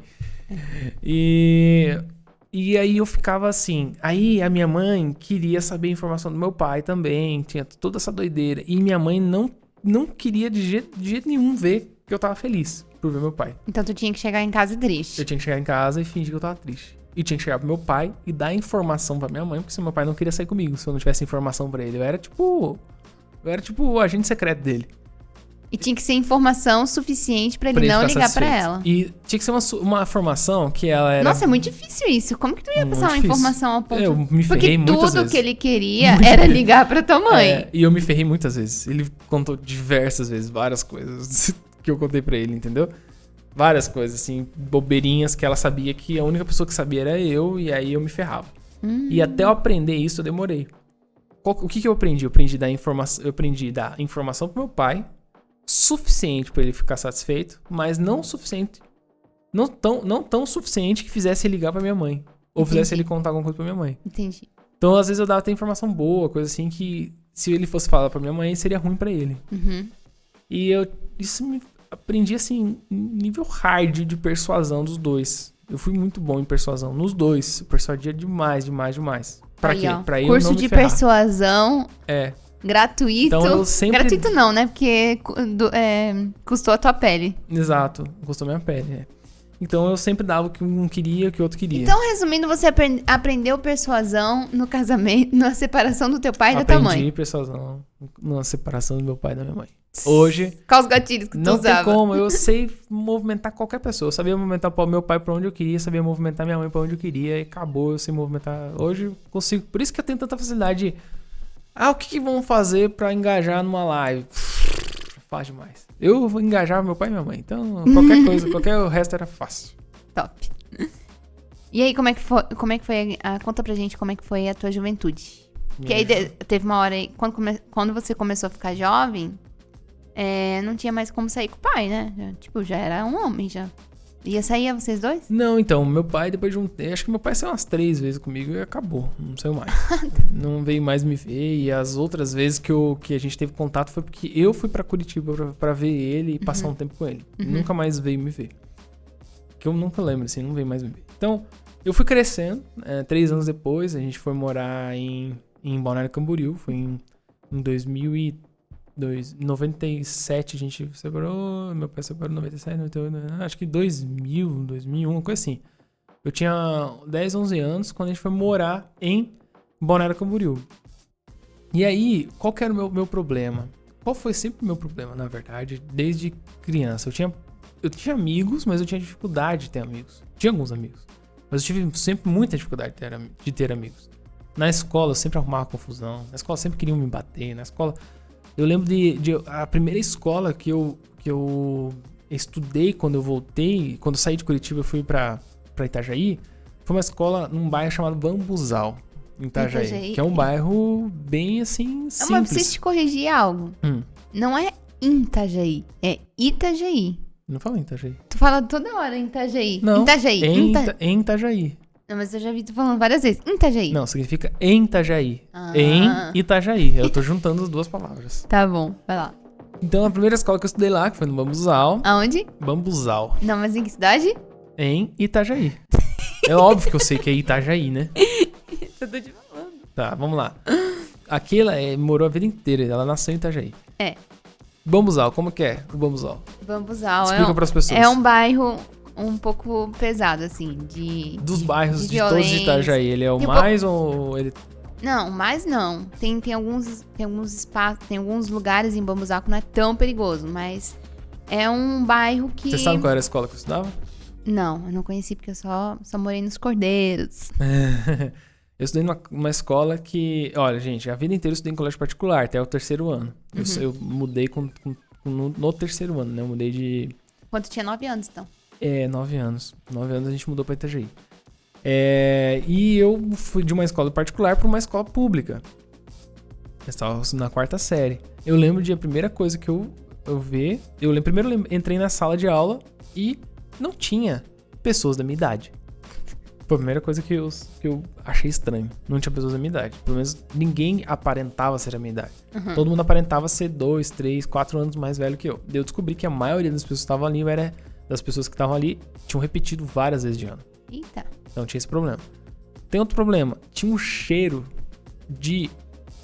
E aí eu ficava assim. Aí a minha mãe queria saber a informação do meu pai também. Tinha toda essa doideira. E minha mãe não queria de jeito nenhum ver que eu tava feliz por ver meu pai. Então tu tinha que chegar em casa triste. Eu tinha que chegar em casa e fingir que eu tava triste. E tinha que chegar pro meu pai e dar informação pra minha mãe, porque se meu pai não queria sair comigo, se eu não tivesse informação pra ele. Eu era tipo o agente secreto dele. E tinha que ser informação suficiente pra ele não ligar pra ela. E tinha que ser uma informação que ela era... Nossa, é muito difícil isso. Como que tu ia passar uma informação ao ponto... Eu me ferrei muitas vezes. Porque tudo que ele queria era ligar pra tua mãe. E eu me ferrei muitas vezes. Ele contou diversas vezes, várias coisas que eu contei pra ele, entendeu? Várias coisas, assim, bobeirinhas que ela sabia que a única pessoa que sabia era eu, e aí eu me ferrava. E até eu aprender isso, eu demorei. O que eu aprendi? Eu aprendi a dar informação pro meu pai, suficiente pra ele ficar satisfeito, mas não suficiente, não tão suficiente que fizesse ele ligar pra minha mãe. Ou fizesse ele contar alguma coisa pra minha mãe. Entendi. Então, às vezes eu dava até informação boa, coisa assim que se ele fosse falar pra minha mãe, seria ruim pra ele. E isso me aprendi, assim, nível hard de persuasão dos dois. Eu fui muito bom em persuasão nos dois. Eu persuadia demais. Pra quê? Pra eu curso não me de ferrar. Persuasão. Gratuito. Então eu sempre... Gratuito não, né? Porque custou a tua pele. Exato. Custou minha pele, Então eu sempre dava o que um queria, o que o outro queria. Então, resumindo, você aprendeu persuasão no casamento, na separação do teu pai e da tua mãe. Aprendi persuasão na separação do meu pai e da minha mãe. Hoje... Quais os gatilhos que tu usava? Não tem como. Eu sei movimentar qualquer pessoa. Eu sabia movimentar o meu pai pra onde eu queria, sabia movimentar minha mãe pra onde eu queria e acabou. Eu sei movimentar... Hoje eu consigo... Por isso que eu tenho tanta facilidade de... o que vão fazer pra engajar numa live? Fácil demais. Eu vou engajar meu pai e minha mãe. Então, qualquer coisa, o resto era fácil. Top. E aí, como é que foi conta pra gente como é que foi a tua juventude. Que aí teve uma hora aí, quando você começou a ficar jovem, não tinha mais como sair com o pai, né? Já era um homem, já. Ia sair vocês dois? Não, então, meu pai, depois de acho que meu pai saiu umas 3 vezes comigo e acabou. Não saiu mais. Não veio mais me ver. E as outras vezes que a gente teve contato foi porque eu fui pra Curitiba pra ver ele e passar um tempo com ele. Nunca mais veio me ver. Que eu nunca lembro, assim, não veio mais me ver. Então, eu fui crescendo. 3 anos depois, a gente foi morar em Balneário Camboriú. Foi em 97 a gente separou, meu pai separou em 97, 98, acho que 2000, 2001, uma coisa assim. Eu tinha 10, 11 anos quando a gente foi morar em Balneário Camboriú. E aí, qual que era o meu problema? Qual foi sempre o meu problema, na verdade, desde criança? Eu tinha amigos, mas eu tinha dificuldade de ter amigos. Tinha alguns amigos. Mas eu tive sempre muita dificuldade de ter amigos. Na escola, eu sempre arrumava confusão. Na escola, sempre queriam me bater. Na escola, eu lembro a primeira escola que eu estudei quando eu voltei. Quando eu saí de Curitiba, eu fui pra Itajaí. Foi uma escola num bairro chamado Bambuzal, em Itajaí. Que é um bairro bem, assim, simples. Mas preciso te corrigir algo. Não é em Itajaí, é Itajaí. Não fala em Itajaí. Tu fala toda hora em Itajaí. Não, Itajaí. em Itajaí. Não, mas eu já vi tu falando várias vezes. Em Itajaí. Não, significa em Itajaí. Em Itajaí. Eu tô juntando as duas palavras. Tá bom, vai lá. Então, a primeira escola que eu estudei lá, que foi no Bambuzal. Aonde? Bambuzal. Não, mas em que cidade? Em Itajaí. É óbvio que eu sei que é Itajaí, né? Eu tô te falando. Tá, vamos lá. Aquela morou a vida inteira. Ela nasceu em Itajaí. É. Bambuzal, como que é o Bambuzal? Bambuzal Explica pras pessoas. É um bairro um pouco pesado, assim, dos bairros de todos de Itajaí, ele é o Tem mais ou ele... Não, mais não. Tem alguns espaços, tem alguns lugares em Bambuzal que não é tão perigoso, mas é um bairro que... Você sabe qual era a escola que eu estudava? Não, eu não conheci porque eu só morei nos Cordeiros. Eu estudei numa escola que... Olha, gente, a vida inteira eu estudei em colégio particular, até o 3º ano. Eu mudei no 3º ano, né? Eu mudei de... Quando tu tinha 9 anos, então? 9 anos. 9 anos a gente mudou pra Itajaí. E eu fui de uma escola particular pra uma escola pública. Eu estava na 4ª série. Eu lembro de a primeira coisa que eu vi... Primeiro eu entrei na sala de aula e não tinha pessoas da minha idade. Foi a primeira coisa que eu achei estranho. Não tinha pessoas da minha idade. Pelo menos ninguém aparentava ser da minha idade. Todo mundo aparentava ser 2, 3, 4 anos mais velho que eu. Eu descobri que a maioria das pessoas que estavam ali das pessoas que estavam ali tinham repetido várias vezes de ano. Eita. Então tinha esse problema. Tem outro problema. Tinha um cheiro de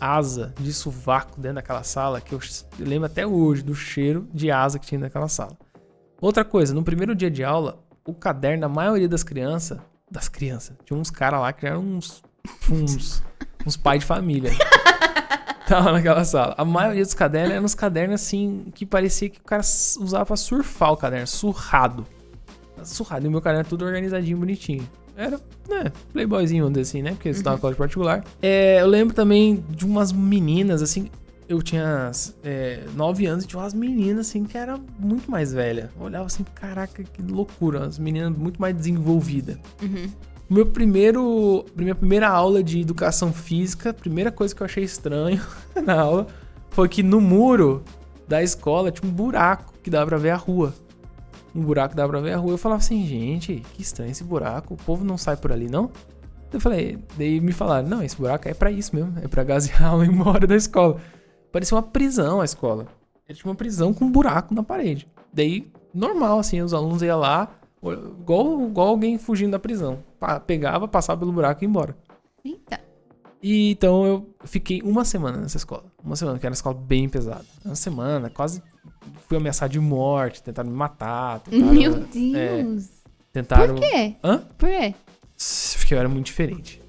asa, de sovaco dentro daquela sala, que eu lembro até hoje do cheiro de asa que tinha naquela sala. Outra coisa, no primeiro dia de aula, o caderno da maioria das crianças, tinha uns caras lá que eram uns pais de família. Tava naquela sala. A maioria dos cadernos eram uns cadernos assim, que parecia que o cara usava pra surfar o caderno, surrado. E o meu caderno é tudo organizadinho, bonitinho. Era, playboyzinho, vamos dizer assim, né? Porque eu estava no colégio particular. Eu lembro também de umas meninas, assim, eu tinha 9 anos e tinha umas meninas, assim, que era muito mais velha. Eu olhava assim, caraca, que loucura. As meninas muito mais desenvolvidas. Minha primeira aula de educação física, a primeira coisa que eu achei estranho na aula foi que no muro da escola tinha um buraco que dava pra ver a rua. Eu falava assim, gente, que estranho esse buraco. O povo não sai por ali, não? Eu falei, daí me falaram, não, esse buraco é pra isso mesmo. É pra gasear a aula e ir embora da escola. Parecia uma prisão a escola. Era tipo uma prisão com um buraco na parede. Daí, normal, assim, os alunos iam lá, igual alguém fugindo da prisão. Pegava, passava pelo buraco e ia embora. Eita. E então eu fiquei uma semana nessa escola. Uma semana, que era uma escola bem pesada. Uma semana, quase fui ameaçado de morte, tentaram me matar. Meu Deus! Tentaram... Por quê? Hã? Por quê? Porque eu era muito diferente.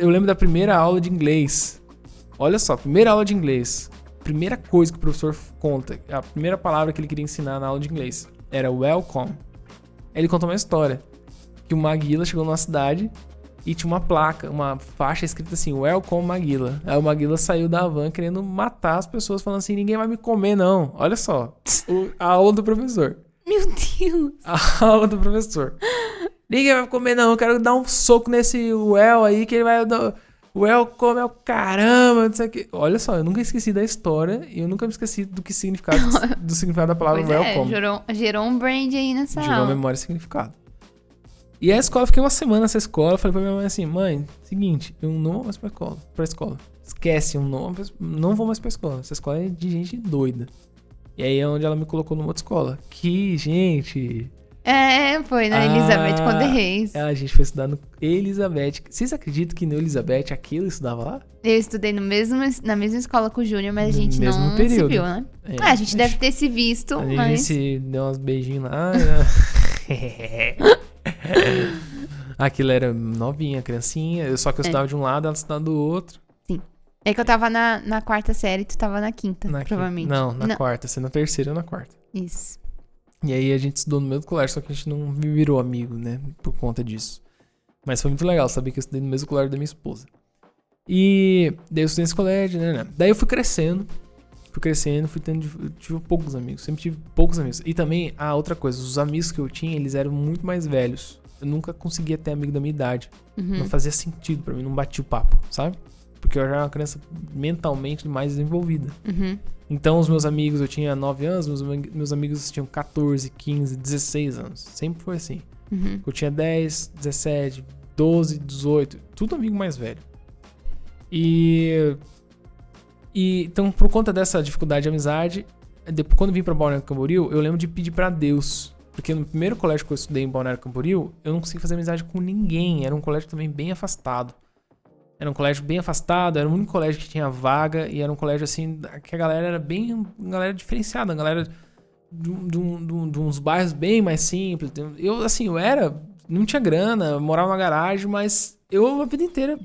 Eu lembro da primeira aula de inglês. Olha só, primeira aula de inglês. Primeira coisa que o professor conta, a primeira palavra que ele queria ensinar na aula de inglês era welcome. Aí ele contou uma história. Que o Maguila chegou numa cidade e tinha uma placa, uma faixa escrita assim, welcome Maguila. Aí o Maguila saiu da van querendo matar as pessoas, falando assim, ninguém vai me comer não. Olha só, a aula do professor. Meu Deus. A aula do professor. Ninguém vai me comer não, eu quero dar um soco nesse well aí que ele vai... Welcome é o caramba, não sei o que. Olha só, eu nunca esqueci da história e eu nunca me esqueci do significado da palavra welcome. Gerou um brand aí nessa aula. Gerou memória e significado. E a escola, fiquei uma semana nessa escola, falei pra minha mãe assim, mãe, seguinte, eu não vou mais pra escola. Esquece, eu não vou mais pra escola. Essa escola é de gente doida. E aí é onde ela me colocou numa outra escola. Que, gente... Foi na Elizabeth Conde Reis. A gente foi estudar no Elizabeth. Vocês acreditam que no Elizabeth aquilo estudava lá? Eu estudei na mesma escola com o Júnior, mas a gente não período. se viu, né? A gente deve ter se visto, mas... A gente se deu uns beijinhos lá. Aquilo era novinha, criancinha. Só que eu estudava de um lado, ela estudava do outro. Sim. É que eu tava na quarta série e tu tava na quinta, provavelmente. Não, na quarta. Você na terceira ou na quarta. Isso. E aí a gente estudou no mesmo colégio, só que a gente não virou amigo, né? Por conta disso. Mas foi muito legal saber que eu estudei no mesmo colégio da minha esposa. E daí eu estudei nesse colégio, né? Daí eu fui crescendo, fui tendo, eu tive poucos amigos, sempre tive poucos amigos. E também, outra coisa, os amigos que eu tinha, eles eram muito mais velhos. Eu nunca conseguia ter amigo da minha idade. Não fazia sentido pra mim, não batia o papo, sabe? Porque eu já era uma criança mentalmente mais desenvolvida. Então, os meus amigos, eu tinha 9 anos, meus amigos tinham 14, 15, 16 anos. Sempre foi assim. Eu tinha 10, 17, 12, 18, tudo amigo mais velho. E então, por conta dessa dificuldade de amizade, depois, quando eu vim pra Balneário Camboriú, eu lembro de pedir pra Deus. Porque no primeiro colégio que eu estudei em Balneário Camboriú, eu não consegui fazer amizade com ninguém. Era um colégio também bem afastado. Era um colégio bem afastado, era o único colégio que tinha vaga. E era um colégio, assim, que a galera era bem... galera diferenciada, a galera de uns bairros bem mais simples. Eu, assim, não tinha grana, morava numa garagem, mas eu a vida inteira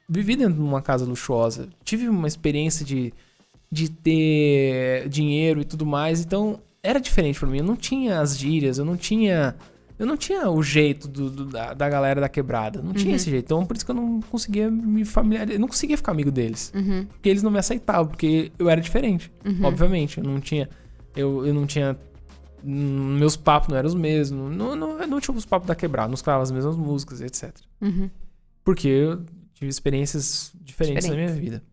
vivi dentro de uma casa luxuosa. Tive uma experiência de ter dinheiro e tudo mais, então era diferente pra mim. Eu não tinha as gírias, eu não tinha o jeito da galera da quebrada. Não tinha esse jeito. Então, por isso que eu não conseguia me familiarizar. Eu não conseguia ficar amigo deles. Porque eles não me aceitavam, porque eu era diferente. Obviamente. Eu não tinha... Meus papos não eram os mesmos. Eu não tinha os papos da quebrada. Não escutava as mesmas músicas, etc. Porque eu tive experiências diferentes na minha vida.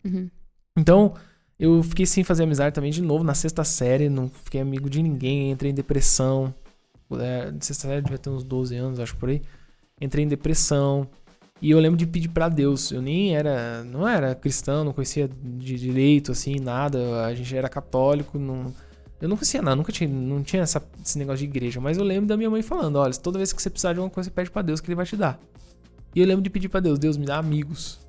Então, eu fiquei sem fazer amizade também de novo na sexta série. Não fiquei amigo de ninguém. Entrei em depressão. De sexta série devia ter uns 12 anos, acho, por aí. Entrei em depressão. E eu lembro de pedir pra Deus. Eu não era cristão, não conhecia de direito, assim, nada. A gente era católico, eu não conhecia nada, não tinha esse negócio de igreja. Mas eu lembro da minha mãe falando, olha, toda vez que você precisar de alguma coisa, você pede pra Deus que Ele vai te dar. E eu lembro de pedir pra Deus, Deus, me dá amigos.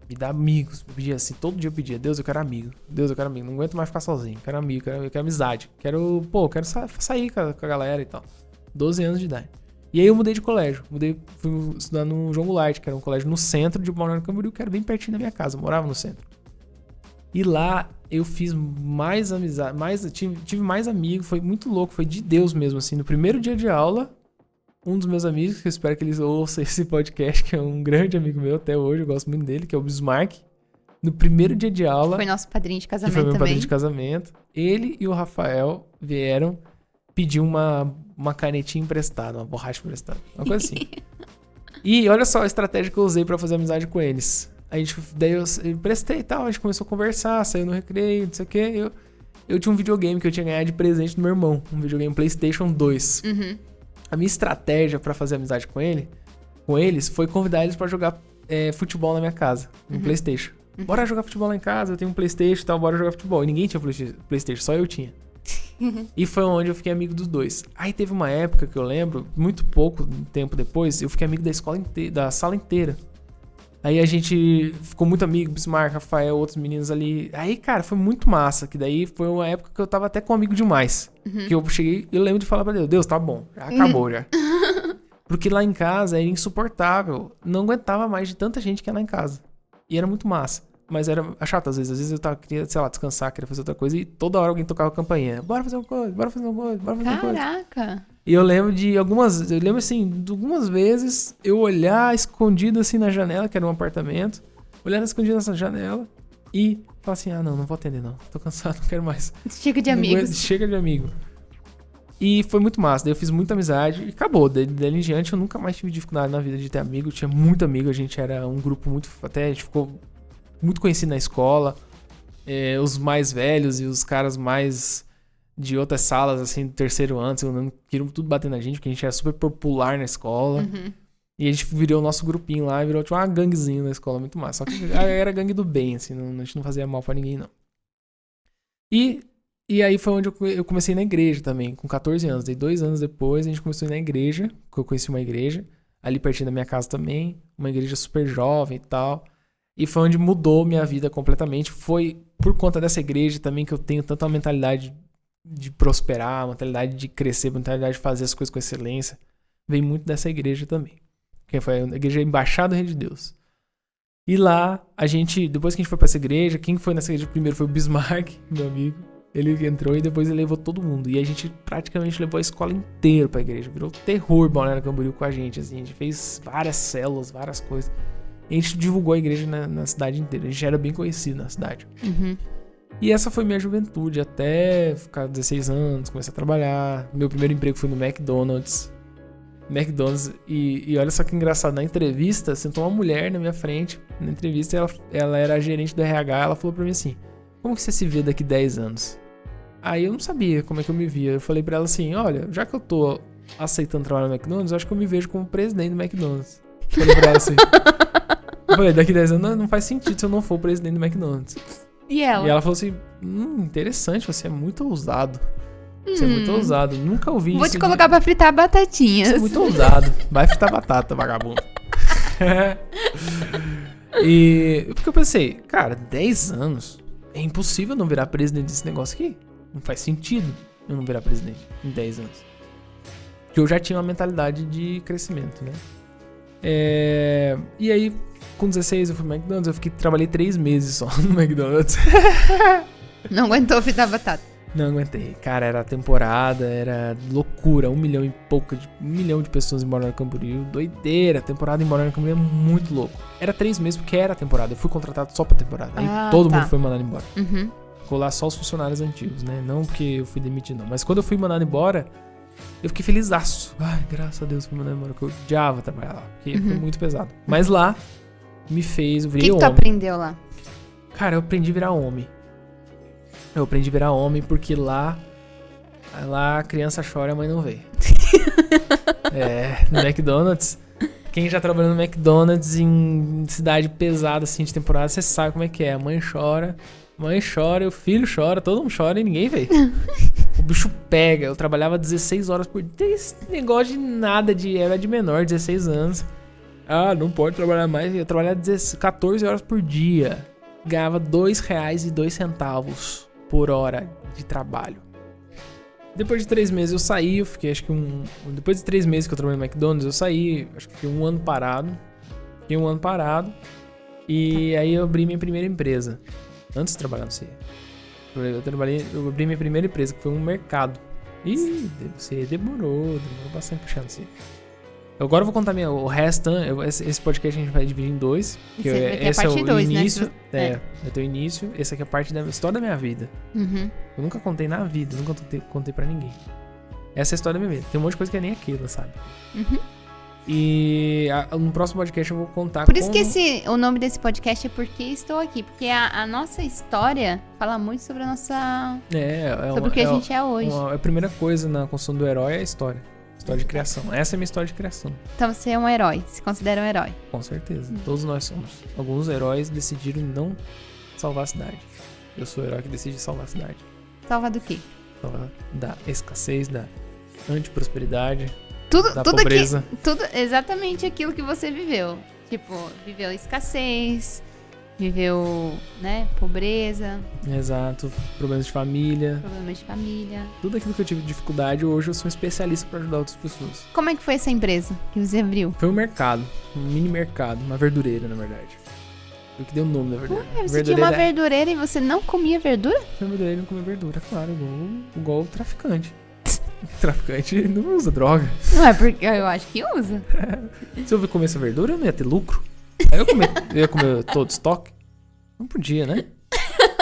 Me dá amigos. Eu pedia assim, todo dia eu pedia, Deus, eu quero amigo. Deus, eu quero amigo. Não aguento mais ficar sozinho. Quero amigo, eu quero amizade. Quero sair com a galera e tal. 12 anos de idade. E aí eu mudei de colégio. Fui estudar no João Goulart, que era um colégio no centro de Balneário Camboriú, que era bem pertinho da minha casa. Eu morava no centro. E lá eu fiz mais amizade, tive mais amigos. Foi muito louco, foi de Deus mesmo, assim. No primeiro dia de aula, um dos meus amigos, que eu espero que eles ouçam esse podcast, que é um grande amigo meu até hoje, eu gosto muito dele, que é o Bismarck. No primeiro dia de aula... Foi nosso padrinho de casamento também. Foi meu padrinho também. de casamento. Ele e o Rafael vieram pedir uma canetinha emprestada, uma borracha emprestada. Uma coisa assim. E olha só a estratégia que eu usei pra fazer amizade com eles. Daí eu emprestei e tal, a gente começou a conversar, saiu no recreio, não sei o quê. Eu tinha um videogame que eu tinha ganhado de presente do meu irmão. Um videogame PlayStation 2. A minha estratégia pra fazer amizade com eles foi convidar eles pra jogar futebol na minha casa, no PlayStation. Bora jogar futebol lá em casa, eu tenho um PlayStation e tal, bora jogar futebol. E ninguém tinha PlayStation, só eu tinha. E foi onde eu fiquei amigo dos dois. Aí teve uma época que eu lembro, muito pouco tempo depois, eu fiquei amigo da escola inteira, da sala inteira. Aí a gente ficou muito amigo, Bismarck, Rafael, outros meninos ali. Aí, cara, foi muito massa, que daí foi uma época que eu tava até com amigo demais. Que eu cheguei, eu lembro de falar pra Deus, tá bom, já acabou já. Porque lá em casa era insuportável, não aguentava mais de tanta gente que ia lá em casa. E era muito massa, mas era chato às vezes eu queria, sei lá, descansar, queria fazer outra coisa e toda hora alguém tocava a campainha. Bora fazer uma coisa, bora fazer uma coisa, bora fazer uma coisa. Caraca! E eu lembro de algumas vezes eu olhar escondido assim na janela, que era um apartamento, olhar escondido nessa janela e falar assim, não vou atender não, tô cansado, não quero mais. Chega de amigos. Chega de amigo. E foi muito massa, daí eu fiz muita amizade e acabou. Dali em diante eu nunca mais tive dificuldade na vida de ter amigo, eu tinha muito amigo, a gente era um grupo muito, até a gente ficou muito conhecido na escola, os mais velhos e os caras mais de outras salas, assim, do terceiro ano, queriam tudo bater na gente, porque a gente era super popular na escola. E a gente virou o nosso grupinho lá, virou tipo uma ganguezinha na escola, muito massa. Só que era gangue do bem, assim, a gente não fazia mal pra ninguém, não. E aí foi onde eu comecei na igreja também, com 14 anos. Daí 2 anos depois a gente começou a ir na igreja, que eu conheci uma igreja, ali pertinho da minha casa também, uma igreja super jovem e tal. E foi onde mudou minha vida completamente. Foi por conta dessa igreja também que eu tenho tanta mentalidade de prosperar, mentalidade de crescer, mentalidade de fazer as coisas com excelência. Veio muito dessa igreja também. Que foi a igreja Embaixada do Reino de Deus. E lá, depois que a gente foi pra essa igreja, quem foi nessa igreja primeiro foi o Bismarck, meu amigo. Ele entrou e depois ele levou todo mundo. E a gente praticamente levou a escola inteira pra igreja. Virou terror Balneário Camboriú com a gente, assim. A gente fez várias células, várias coisas. E a gente divulgou a igreja na cidade inteira. A gente era bem conhecido na cidade. Uhum. E essa foi minha juventude, até ficar 16 anos, começar a trabalhar. Meu primeiro emprego foi no McDonald's. E olha só que engraçado, na entrevista, sentou uma mulher na minha frente. Na entrevista, ela era a gerente do RH. Ela falou pra mim assim: como que você se vê daqui 10 anos? Aí eu não sabia como é que eu me via. Eu falei pra ela assim: olha, já que eu tô aceitando trabalhar no McDonald's, eu acho que eu me vejo como presidente do McDonald's. Falei pra ela assim. Eu falei, daqui 10 anos não faz sentido se eu não for o presidente do McDonald's. E ela? E ela falou assim: interessante, você é muito ousado. Você é muito ousado. Nunca ouvi isso. Vou te colocar pra fritar batatinhas. Você é muito ousado. Vai fritar batata, vagabundo. E porque eu pensei, cara, 10 anos é impossível não virar presidente desse negócio aqui. Não faz sentido eu não virar presidente em 10 anos. Porque eu já tinha uma mentalidade de crescimento, né? E aí, com 16 eu fui no McDonald's. Trabalhei 3 meses só no McDonald's. Não aguentou fritar batata. Não aguentei. Cara, era temporada, era loucura. 1 milhão e pouco, 1 milhão de pessoas em Balneário Camboriú. Doideira. Temporada em Balneário Camboriú é muito louco. Era 3 meses porque era temporada. Eu fui contratado só pra temporada. Aí todo mundo foi mandado embora. Uhum. Ficou lá só os funcionários antigos, né? Não porque eu fui demitido, não. Mas quando eu fui mandado embora, eu fiquei felizaço. Ai, graças a Deus fui mandado embora. Porque eu odiava trabalhar lá. Porque foi muito pesado. Mas lá, eu virei homem. O que tu aprendeu lá? Cara, eu aprendi a virar homem. Eu aprendi a virar homem porque lá a criança chora e a mãe não vê. No McDonald's. Quem já trabalhou no McDonald's em cidade pesada, assim, de temporada, você sabe como é que é. A mãe chora, o filho chora, todo mundo chora e ninguém vê. O bicho pega. Eu trabalhava 16 horas por dia. Esse negócio de nada, era de menor, 16 anos. Ah, não pode trabalhar mais. Eu trabalhava 14 horas por dia. Ganhava R$2,02 por hora de trabalho. Depois de 3 meses eu saí, eu fiquei acho que depois de 3 meses que eu trabalhei no McDonald's, eu saí, acho que fiquei um ano parado. E aí eu abri minha primeira empresa. Antes de trabalhar no CIE. Eu abri minha primeira empresa, que foi um mercado. E você demorou bastante puxando no CIE. Agora eu vou contar o resto. Esse podcast a gente vai dividir em 2. Esse é o início. Vai ter o início. Esse aqui é a parte da história da minha vida. Uhum. Eu nunca contei na vida, nunca contei pra ninguém. Essa é a história da minha vida. Tem um monte de coisa que é nem aquilo, sabe? Uhum. E no próximo podcast eu vou contar Por isso que o nome desse podcast é Porque Estou Aqui. Porque a nossa história fala muito sobre a nossa... sobre o que a gente é hoje. A primeira coisa na construção do herói é a história. História de criação. Essa é a minha história de criação. Então você é um herói. Se considera um herói. Com certeza. Todos nós somos. Alguns heróis decidiram não salvar a cidade. Eu sou o herói que decide salvar a cidade. Salvar do quê? Salvar da escassez, da antiprosperidade, da tudo pobreza. Tudo exatamente aquilo que você viveu. Tipo, viveu escassez, viveu, pobreza. Exato. Problemas de família. Tudo aquilo que eu tive dificuldade, hoje eu sou um especialista para ajudar outras pessoas. Como é que foi essa empresa que você abriu? Foi um mercado. Um mini mercado. Uma verdureira, na verdade. Eu que dei o nome da verdureira. Você tinha uma verdureira e você não comia verdura? Uma verdureira e não comia verdura, claro. Igual o traficante. O traficante não usa droga. Não é porque eu acho que usa. Se eu comer essa verdura, eu não ia ter lucro. Aí eu ia comer todo estoque. Não podia, né?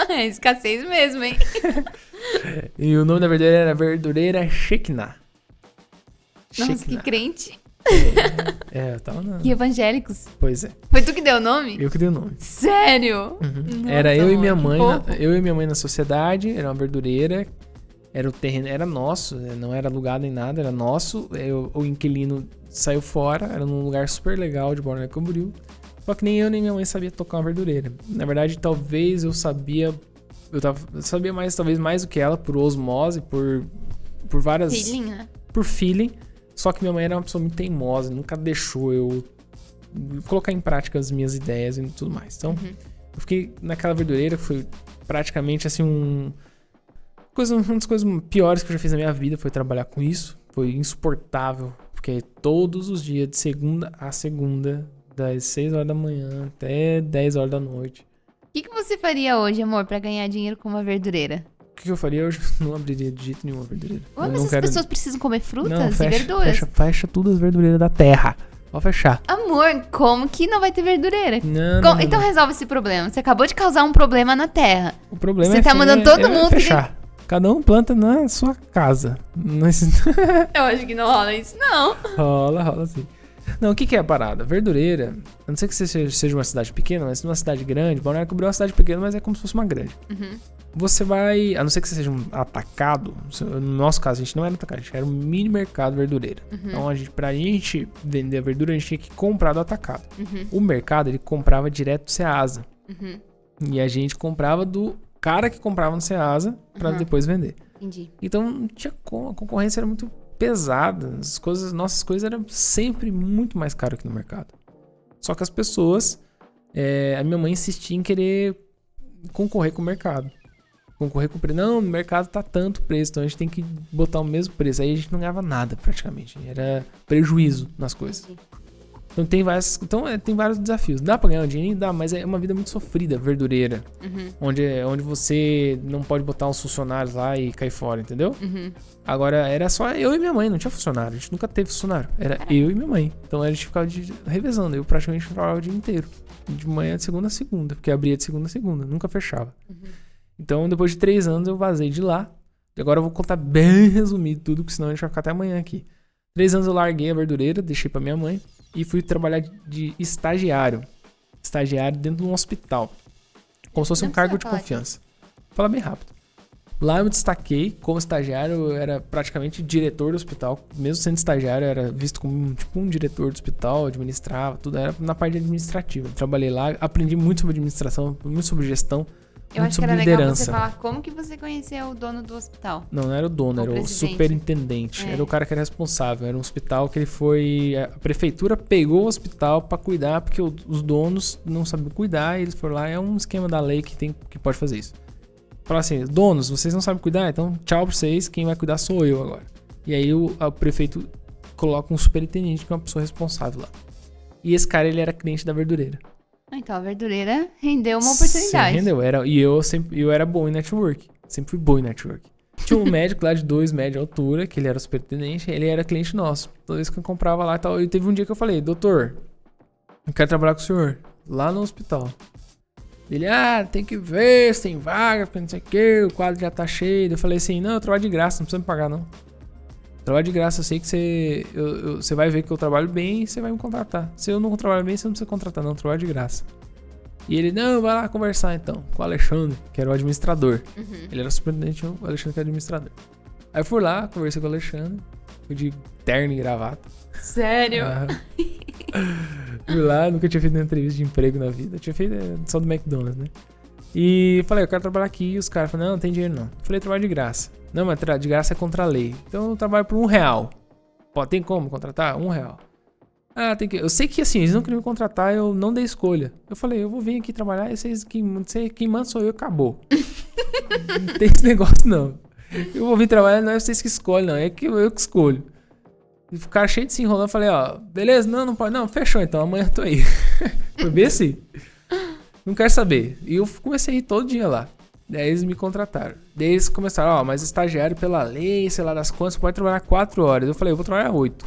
É escassez mesmo, hein? E o nome da verdureira era Verdureira Shekinah. Nossa, que crente. Eu tava na... Que evangélicos. Pois é. Foi tu que deu o nome? Eu que dei o nome. Sério? Uhum. Nossa, era eu e minha mãe. Eu e minha mãe na sociedade. Era uma verdureira. Era o terreno, era nosso. Não era alugado nem nada, era nosso. O inquilino saiu fora. Era num lugar super legal de Balneário Camboriú. Só que nem eu nem minha mãe sabia tocar uma verdureira. Na verdade, talvez eu sabia... Eu sabia mais, talvez mais do que ela, por osmose, por várias... Feeling, né? Por feeling. Só que minha mãe era uma pessoa muito teimosa, nunca deixou eu colocar em prática as minhas ideias e tudo mais. Então, eu fiquei naquela verdureira, que foi praticamente assim uma das coisas piores que eu já fiz na minha vida foi trabalhar com isso. Foi insuportável, porque todos os dias, de segunda a segunda, Das 6 horas da manhã até 10 horas da noite. O que você faria hoje, amor, pra ganhar dinheiro com uma verdureira? O que eu faria hoje? Não abriria de jeito nenhum a verdureira. Ué, mas as pessoas precisam comer frutas e verduras. Fecha tudo as verdureiras da terra. Pode fechar. Amor, como que não vai ter verdureira? Não. Então resolve esse problema. Você acabou de causar um problema na terra. O problema Você tá mandando todo mundo fechar. Cada um planta na sua casa. Eu acho que não rola isso, não. Rola sim. Não, o que é a parada? Verdureira, a não ser que você seja uma cidade pequena, mas numa cidade grande, Balneário Camboriú é uma cidade pequena, mas é como se fosse uma grande. Uhum. Você vai, a não ser que você seja um atacado, no nosso caso a gente não era atacado, a gente era um mini mercado verdureira. Uhum. Então pra gente vender a verdura, a gente tinha que comprar do atacado. Uhum. O mercado, ele comprava direto do Ceasa. Uhum. E a gente comprava do cara que comprava no Ceasa pra depois vender. Entendi. Então não tinha como, a concorrência era muito pesada, nossas coisas eram sempre muito mais caras que no mercado. Só que as pessoas, a minha mãe insistia em querer concorrer com o mercado. Concorrer com o preço. Não, no mercado tá tanto preço, então a gente tem que botar o mesmo preço. Aí a gente não ganhava nada praticamente, era prejuízo nas coisas. Então tem vários desafios. Dá pra ganhar um dinheiro? Dá, mas é uma vida muito sofrida, verdureira. Uhum. Onde você não pode botar uns funcionários lá e cair fora, entendeu? Uhum. Agora, era só eu e minha mãe, não tinha funcionário. A gente nunca teve funcionário. Era eu e minha mãe. Então a gente ficava revezando. Eu praticamente trabalhava o dia inteiro. De manhã de segunda a segunda, porque abria de segunda a segunda, nunca fechava. Uhum. Então, depois de 3 anos, eu vazei de lá. E agora eu vou contar bem resumido tudo, porque senão a gente vai ficar até amanhã aqui. 3 anos eu larguei a verdureira, deixei pra minha mãe. E fui trabalhar de estagiário. Estagiário dentro de um hospital. Como se fosse um cargo de confiança. Vou falar bem rápido. Lá eu me destaquei como estagiário. Eu era praticamente diretor do hospital. Mesmo sendo estagiário, eu era visto como um diretor do hospital. Administrava, tudo. Era na parte administrativa. Trabalhei lá, aprendi muito sobre administração, muito sobre gestão. Eu acho que era legal você falar como que você conheceu o dono do hospital. Não era o dono, era o superintendente. Era o cara que era responsável. Era um hospital que ele foi... A prefeitura pegou o hospital pra cuidar, porque os donos não sabiam cuidar, e eles foram lá. É um esquema da lei que pode fazer isso. Fala assim, donos, vocês não sabem cuidar? Então tchau pra vocês, quem vai cuidar sou eu agora. E aí o prefeito coloca um superintendente, que é uma pessoa responsável lá. E esse cara, ele era cliente da verdureira. Então a verdureira rendeu uma oportunidade. Sim, rendeu. Eu era bom em network. Sempre fui bom em network. Tinha um médico lá de 2 metros de altura, que ele era superintendente, ele era cliente nosso. Toda vez que eu comprava lá e tal. E teve um dia que eu falei, doutor, eu quero trabalhar com o senhor lá no hospital. Ele, tem que ver se tem vaga, porque não sei o que, o quadro já tá cheio. Eu falei assim, não, eu trabalho de graça, não precisa me pagar não. Trabalho de graça, eu sei que você vai ver que eu trabalho bem e você vai me contratar. Se eu não trabalho bem, você não precisa contratar, não. Eu trabalho de graça. E ele, não, vai lá conversar então com o Alexandre, que era o administrador. Uhum. Ele era superintendente, o Alexandre que era administrador. Aí eu fui lá, conversei com o Alexandre, fui de terno e gravata. Sério? Fui lá, nunca tinha feito uma entrevista de emprego na vida. Eu tinha feito só do McDonald's, né? E falei, eu quero trabalhar aqui. E os caras falaram, não tem dinheiro não. Eu falei, trabalho de graça. Não, mas de graça é contra a lei. Então eu trabalho por R$1. Pô, tem como contratar? R$1. Tem que... Eu sei que assim, eles não queriam me contratar, eu não dei escolha. Eu falei, eu vou vir aqui trabalhar e quem manda sou eu, acabou. Não tem esse negócio não. Eu vou vir trabalhar, não é vocês que escolhem, não. É que eu que escolho. E ficar cheio de se enrolando, eu falei, beleza, não pode. Não, fechou então, amanhã eu tô aí. Foi bem assim. Não quero saber. E eu comecei a ir todo dia lá. Daí eles me contrataram. Daí eles começaram, mas estagiário pela lei, sei lá das quantas, você pode trabalhar 4 horas. Eu falei, eu vou trabalhar 8.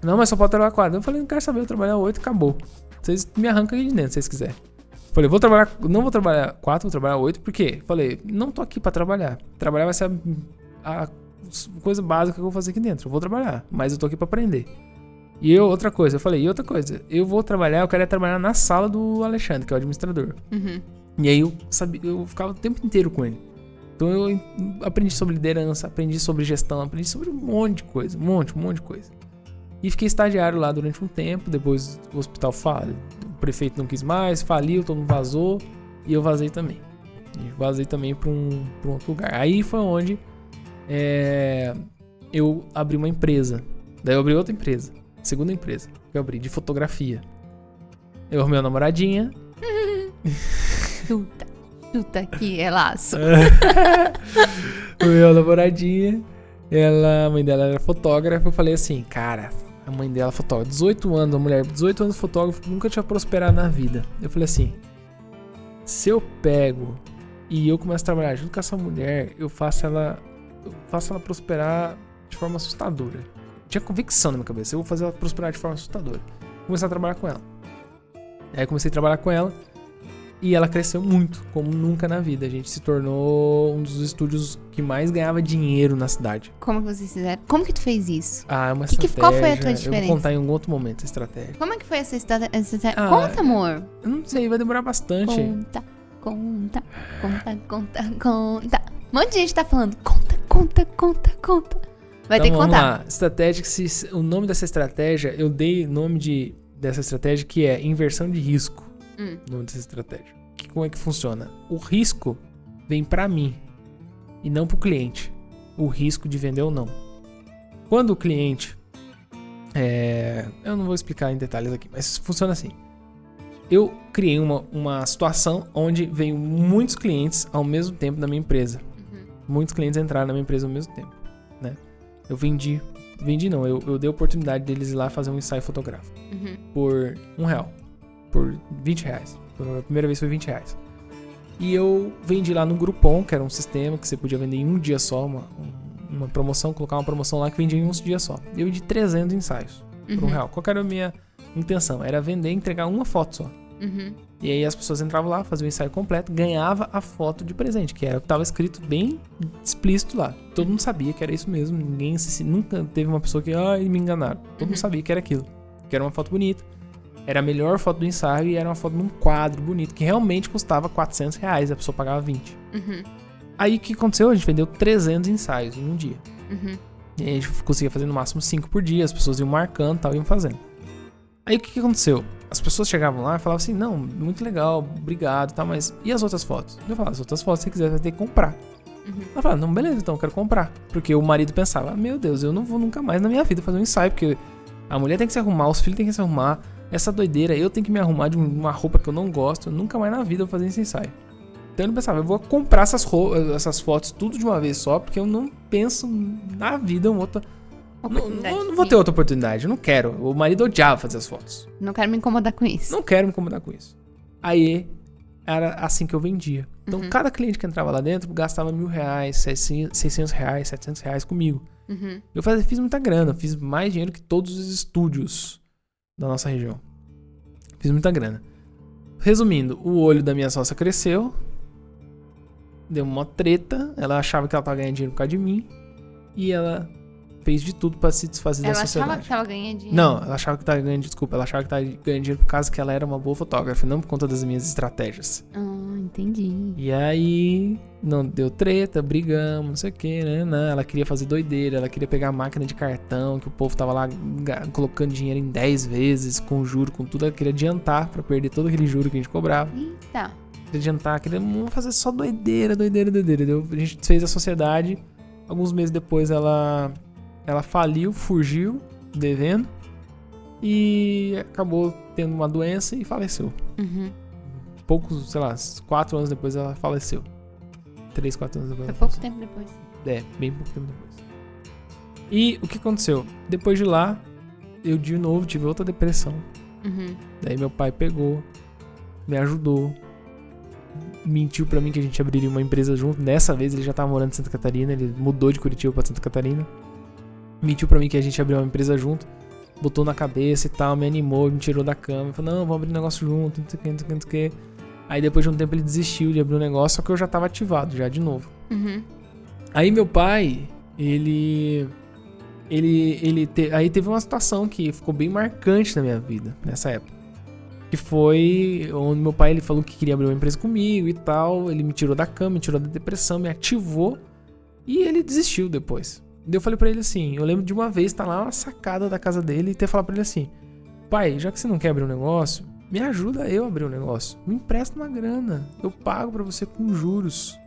Não, mas só pode trabalhar 4. Eu falei, não quero saber, eu vou trabalhar 8 e acabou. Vocês me arrancam aí de dentro, se vocês quiserem. Eu falei, não vou trabalhar 4, vou trabalhar 8, por quê? Eu falei, não tô aqui pra trabalhar. Trabalhar vai ser a coisa básica que eu vou fazer aqui dentro. Eu vou trabalhar, mas eu tô aqui pra aprender. Outra coisa, eu vou trabalhar, eu quero trabalhar na sala do Alexandre, que é o administrador. Uhum. E aí eu ficava o tempo inteiro com ele. Então eu aprendi sobre liderança, aprendi sobre gestão, aprendi sobre um monte de coisa, um monte de coisa. E fiquei estagiário lá durante um tempo, depois o hospital falha, o prefeito não quis mais, faliu, todo mundo vazou, e eu vazei também. E vazei também pra um outro lugar. Aí foi onde eu abri uma empresa. Daí eu abri outra empresa. Segunda empresa que eu abri, de fotografia. Eu arrumei uma namoradinha. Chuta que é laço. Arrumei uma namoradinha. A mãe dela era fotógrafa. Eu falei assim, cara, A mãe dela, fotógrafa, 18 anos, a mulher, 18 anos fotógrafo, nunca tinha prosperado na vida. Eu falei assim, se eu pego e eu começo a trabalhar junto com essa mulher, eu faço ela prosperar de forma assustadora. Tinha convicção na minha cabeça, eu vou fazer ela prosperar de forma assustadora. Comecei a trabalhar com ela. Aí comecei a trabalhar com ela e ela cresceu muito, como nunca na vida. A gente se tornou um dos estúdios que mais ganhava dinheiro na cidade. Como que vocês fizeram? Como que tu fez isso? Ah, é uma estratégia. Qual foi a tua diferença? Eu vou contar em um outro momento a estratégia. Como é que foi essa estratégia? Conta, amor. Eu não sei, vai demorar bastante. Conta. Um monte de gente tá falando, conta. Vai ter que vamos contar. Lá. Estratégia, o nome dessa estratégia, eu dei nome dessa estratégia que é inversão de risco. O nome dessa estratégia. Como é que funciona? O risco vem pra mim e não pro cliente. O risco de vender ou não. Quando o cliente... eu não vou explicar em detalhes aqui, mas funciona assim. Eu criei uma situação onde veio muitos clientes ao mesmo tempo na minha empresa. Muitos clientes entraram na minha empresa ao mesmo tempo, né? Eu vendi não, eu dei a oportunidade deles ir lá fazer um ensaio fotográfico por R$1, por R$20. A primeira vez foi R$20. E eu vendi lá no Groupon, que era um sistema que você podia vender em um dia só, uma promoção, colocar uma promoção lá que vendia em um dia só. E eu vendi 300 ensaios por R$1. Qual que era a minha intenção? Era vender e entregar uma foto só. E aí as pessoas entravam lá, faziam o ensaio completo, ganhava a foto de presente, que era o que estava escrito bem explícito lá. Todo mundo sabia que era isso mesmo, nunca teve uma pessoa que, me enganaram. Todo mundo sabia que era aquilo, que era uma foto bonita. Era a melhor foto do ensaio e era uma foto num quadro bonito, que realmente custava R$400, a pessoa pagava 20. Aí o que aconteceu? A gente vendeu 300 ensaios em um dia. E aí a gente conseguia fazer no máximo 5 por dia, as pessoas iam marcando e tal, iam fazendo. Aí o que aconteceu? As pessoas chegavam lá e falavam assim, não, muito legal, obrigado e tal, mas e as outras fotos? Eu falava, as outras fotos, se você quiser, vai ter que comprar. Ela falava, não, beleza, então eu quero comprar. Porque o marido pensava, meu Deus, eu não vou nunca mais na minha vida fazer um ensaio, porque a mulher tem que se arrumar, os filhos têm que se arrumar, essa doideira, eu tenho que me arrumar de uma roupa que eu não gosto, eu nunca mais na vida vou fazer esse ensaio. Então ele pensava, eu vou comprar essas fotos tudo de uma vez só, porque eu não penso na vida uma outra... Não vou ter outra oportunidade, eu não quero. O marido odiava fazer as fotos. Não quero me incomodar com isso. Não quero me incomodar com isso. Aí, era assim que eu vendia. Então, cada cliente que entrava lá dentro gastava R$1.000, R$600, R$700 comigo. Eu fiz muita grana, fiz mais dinheiro que todos os estúdios da nossa região. Fiz muita grana. Resumindo, o olho da minha sócia cresceu. Deu uma treta. Ela achava que ela tava ganhando dinheiro por causa de mim. E ela... fez de tudo pra se desfazer da sociedade. Ela achava que tava ganhando dinheiro? Não, ela achava que tava ganhando, ela achava que tava ganhando dinheiro por causa que ela era uma boa fotógrafa, não por conta das minhas estratégias. Entendi. E aí, não deu treta, brigamos, não sei o que, né? Ela queria fazer doideira, ela queria pegar a máquina de cartão, que o povo tava lá colocando dinheiro em 10 vezes, com juro, com tudo, ela queria adiantar pra perder todo aquele juro que a gente cobrava. Eita. Queria adiantar, queria fazer só doideira. A gente fez a sociedade, alguns meses depois ela faliu, fugiu, devendo, e acabou tendo uma doença e faleceu. Poucos, 4 anos depois ela faleceu. 3, 4 anos depois. Foi pouco tempo depois. Bem pouco tempo depois. E o que aconteceu? Depois de lá, eu de novo tive outra depressão. Daí meu pai pegou, me ajudou, mentiu pra mim que a gente abriria uma empresa junto. Dessa vez ele já tava morando em Santa Catarina, ele mudou de Curitiba pra Santa Catarina. Mentiu pra mim que a gente abriu uma empresa junto, botou na cabeça e tal, me animou, me tirou da cama, falou, não, vamos abrir um negócio junto, não sei o que. Aí depois de um tempo ele desistiu de abrir um negócio, só que eu já tava ativado já de novo. Aí meu pai, aí teve uma situação que ficou bem marcante na minha vida, nessa época. Que foi onde meu pai ele falou que queria abrir uma empresa comigo e tal, ele me tirou da cama, me tirou da depressão, me ativou e ele desistiu depois. Eu falei pra ele assim, eu lembro de uma vez estar lá na sacada da casa dele e ter falado pra ele assim, pai, já que você não quer abrir um negócio, me ajuda eu a abrir um negócio. Me empresta uma grana, eu pago pra você com juros.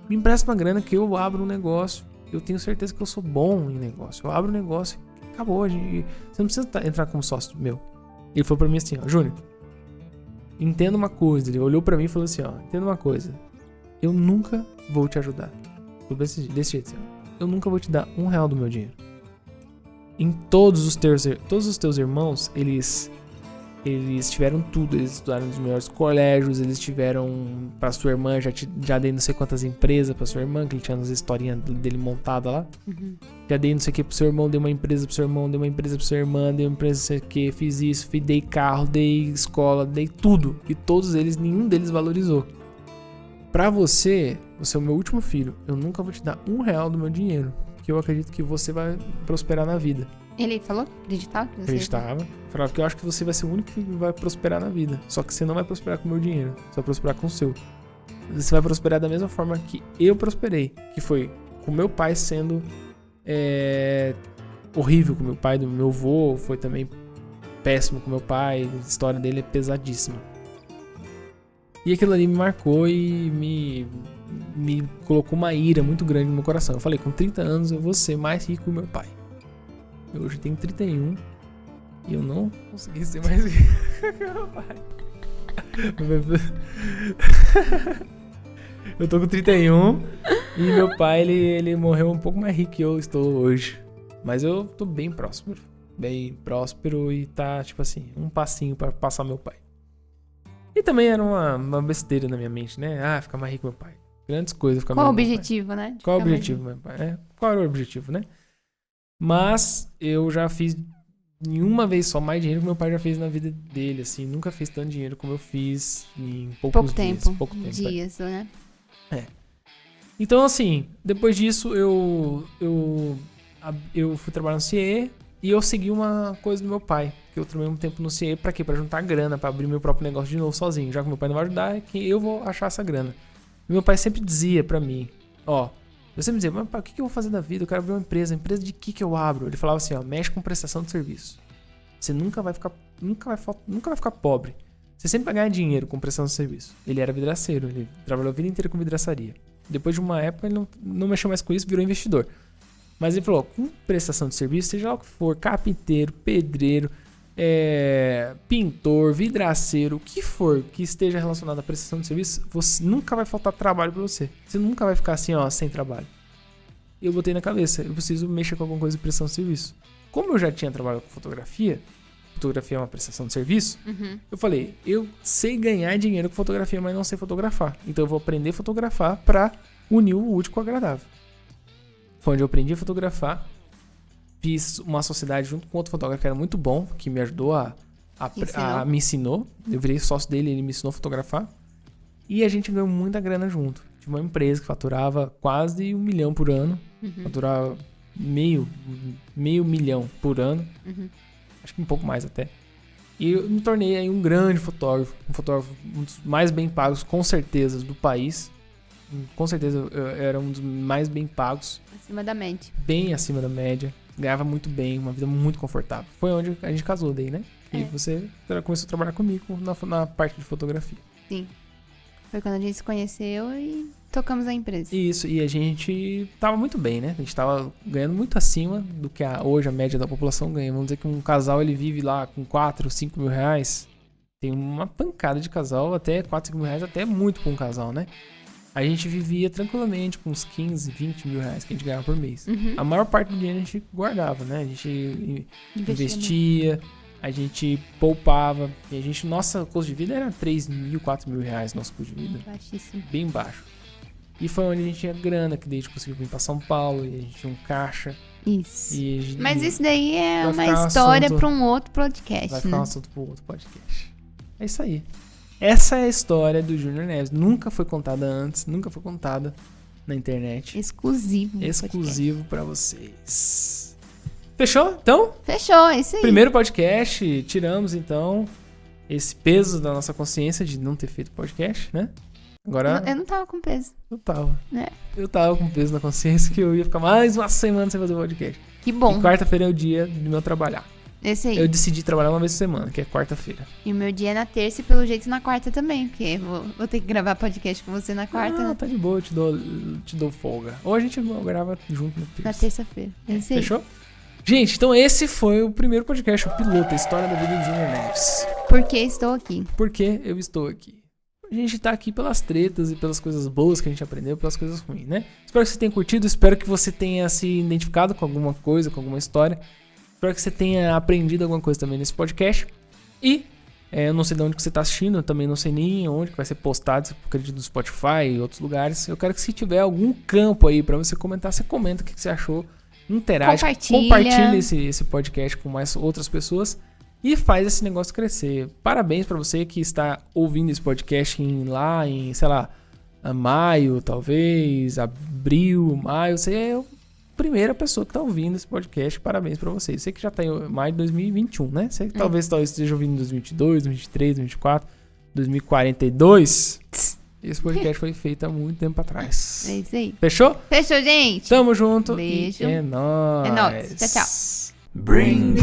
Me empresta uma grana que eu abro um negócio. Eu tenho certeza que eu sou bom em negócio. Eu abro um negócio e acabou. Você não precisa entrar como sócio meu. Ele falou pra mim assim, Júnior, entenda uma coisa. Ele olhou pra mim e falou assim, entenda uma coisa. Eu nunca vou te ajudar. Desse jeito, assim, eu nunca vou te dar R$1 do meu dinheiro. em todos os teus irmãos, eles tiveram tudo. Eles estudaram nos melhores colégios, eles tiveram, pra sua irmã, já dei não sei quantas empresas pra sua irmã, que ele tinha as historinhas dele montada lá. Já dei não sei o que pro seu irmão, dei uma empresa pro seu irmão, dei uma empresa pra sua irmã, dei uma empresa não sei o que, fiz isso, dei carro, dei escola, dei tudo. E todos eles, nenhum deles valorizou. Pra você é o meu último filho, eu nunca vou te dar R$1 do meu dinheiro, porque eu acredito que você vai prosperar na vida. Ele falou? Acreditava? Acreditava. Falava que eu acho que você vai ser o único que vai prosperar na vida. Só que você não vai prosperar com o meu dinheiro. Você vai prosperar com o seu. Você vai prosperar da mesma forma que eu prosperei. Que foi com meu pai sendo horrível com meu pai. Do meu avô foi também péssimo com meu pai. A história dele é pesadíssima. E aquilo ali me marcou e me colocou uma ira muito grande no meu coração. Eu falei, com 30 anos eu vou ser mais rico que o meu pai. Eu hoje tenho 31 e eu não consegui ser mais rico que meu pai. Eu tô com 31 e meu pai, ele morreu um pouco mais rico que eu estou hoje. Mas eu tô bem próspero e tá, tipo assim, um passinho pra passar meu pai. E também era uma besteira na minha mente, né? Ficar mais rico que meu pai. Grandes coisas. Qual o objetivo, né? Qual o objetivo, meu pai? Qual era o objetivo, né? Mas eu já fiz nenhuma vez só mais dinheiro que meu pai já fez na vida dele, assim. Nunca fez tanto dinheiro como eu fiz em pouco tempo. Dias, né? Então, assim, depois disso eu fui trabalhar no CIE e eu segui uma coisa do meu pai. Que eu trabalhei um tempo no CIE pra quê? Pra juntar grana, pra abrir meu próprio negócio de novo sozinho. Já que meu pai não vai ajudar, é que eu vou achar essa grana. E meu pai sempre dizia pra mim, eu sempre dizia, mas pai, o que eu vou fazer da vida? Eu quero abrir uma empresa de que eu abro? Ele falava assim, mexe com prestação de serviço. Você nunca vai ficar pobre. Você sempre vai ganhar dinheiro com prestação de serviço. Ele era vidraceiro, ele trabalhou a vida inteira com vidraçaria. Depois de uma época, ele não mexeu mais com isso, virou investidor. Mas ele falou, com prestação de serviço, seja lá o que for, carpinteiro, pedreiro, pintor, vidraceiro, o que for que esteja relacionado à prestação de serviço, você nunca vai faltar trabalho pra você. Você nunca vai ficar assim, sem trabalho. E eu botei na cabeça, eu preciso mexer com alguma coisa de prestação de serviço. Como eu já tinha trabalhado com fotografia é uma prestação de serviço, eu falei, eu sei ganhar dinheiro com fotografia, mas não sei fotografar. Então eu vou aprender a fotografar pra unir o útil com o agradável. Foi onde eu aprendi a fotografar. Fiz uma sociedade junto com outro fotógrafo que era muito bom, que me ajudou me ensinou. Eu virei sócio dele, ele me ensinou a fotografar. E a gente ganhou muita grana junto. Tinha uma empresa que faturava quase 1 milhão por ano. Faturava meio milhão por ano. Acho que um pouco mais até. E eu me tornei aí um grande fotógrafo. Um dos mais bem pagos, com certeza, do país. Com certeza eu era um dos mais bem pagos. Acima da média. Bem acima da média. Ganhava muito bem, uma vida muito confortável. Foi onde a gente casou daí, né? E você começou a trabalhar comigo na parte de fotografia. Sim. Foi quando a gente se conheceu e tocamos a empresa. Isso, e a gente tava muito bem, né? A gente tava ganhando muito acima do que hoje a média da população ganha. Vamos dizer que um casal, ele vive lá com 4, 5 mil reais. Tem uma pancada de casal, até 4, 5 mil reais, até muito pra um casal, né? A gente vivia tranquilamente com uns 15, 20 mil reais que a gente ganhava por mês. A maior parte do dinheiro a gente guardava, né? A gente investia, a gente poupava. E nosso custo de vida era 3 mil, 4 mil reais, nosso custo de vida. Baixíssimo. Bem baixo. E foi onde a gente tinha grana, que daí a gente conseguiu vir pra São Paulo, e a gente tinha um caixa. Isso. Mas isso daí é uma história pra um outro podcast. Vai ficar um assunto pro outro podcast. É isso aí. Essa é a história do Júnior Neves. Nunca foi contada antes, nunca foi contada na internet. Exclusivo pra vocês. Fechou, então? Fechou, é isso aí. Primeiro podcast, tiramos, então, esse peso da nossa consciência de não ter feito podcast, né? Agora... Eu não tava com peso. Eu tava. Né? Eu tava com peso na consciência que eu ia ficar mais uma semana sem fazer podcast. Que bom. E quarta-feira é o dia do meu trabalhar. Esse aí. Eu decidi trabalhar uma vez por semana, que é quarta-feira. E o meu dia é na terça e pelo jeito na quarta também, porque vou ter que gravar podcast com você na quarta. Não, tá de boa, eu te dou folga. Ou a gente grava junto na terça-feira. Fechou? Gente, então esse foi o primeiro podcast, o piloto, a história da vida do Júnior Neves. Por que estou aqui? Porque eu estou aqui. A gente tá aqui pelas tretas e pelas coisas boas que a gente aprendeu, pelas coisas ruins, né? Espero que você tenha curtido, espero que você tenha se identificado com alguma coisa, com alguma história. Espero que você tenha aprendido alguma coisa também nesse podcast. E eu não sei de onde que você está assistindo, eu também não sei nem onde que vai ser postado, acredito no Spotify e outros lugares. Eu quero que se tiver algum campo aí para você comentar, você comenta o que você achou, interage, compartilha esse podcast com mais outras pessoas e faz esse negócio crescer. Parabéns para você que está ouvindo esse podcast lá em, sei lá, maio, talvez, abril, maio. Você é a primeira pessoa que está ouvindo esse podcast. Parabéns para você. Você que já está em maio de 2021, né? Você que talvez esteja ouvindo em 2022, 2023, 2024, 2042. Esse podcast foi feito há muito tempo atrás. É isso aí. Fechou? Fechou, gente. Tamo junto. Beijo. E é nóis. É nóis. Tchau, tchau. Bring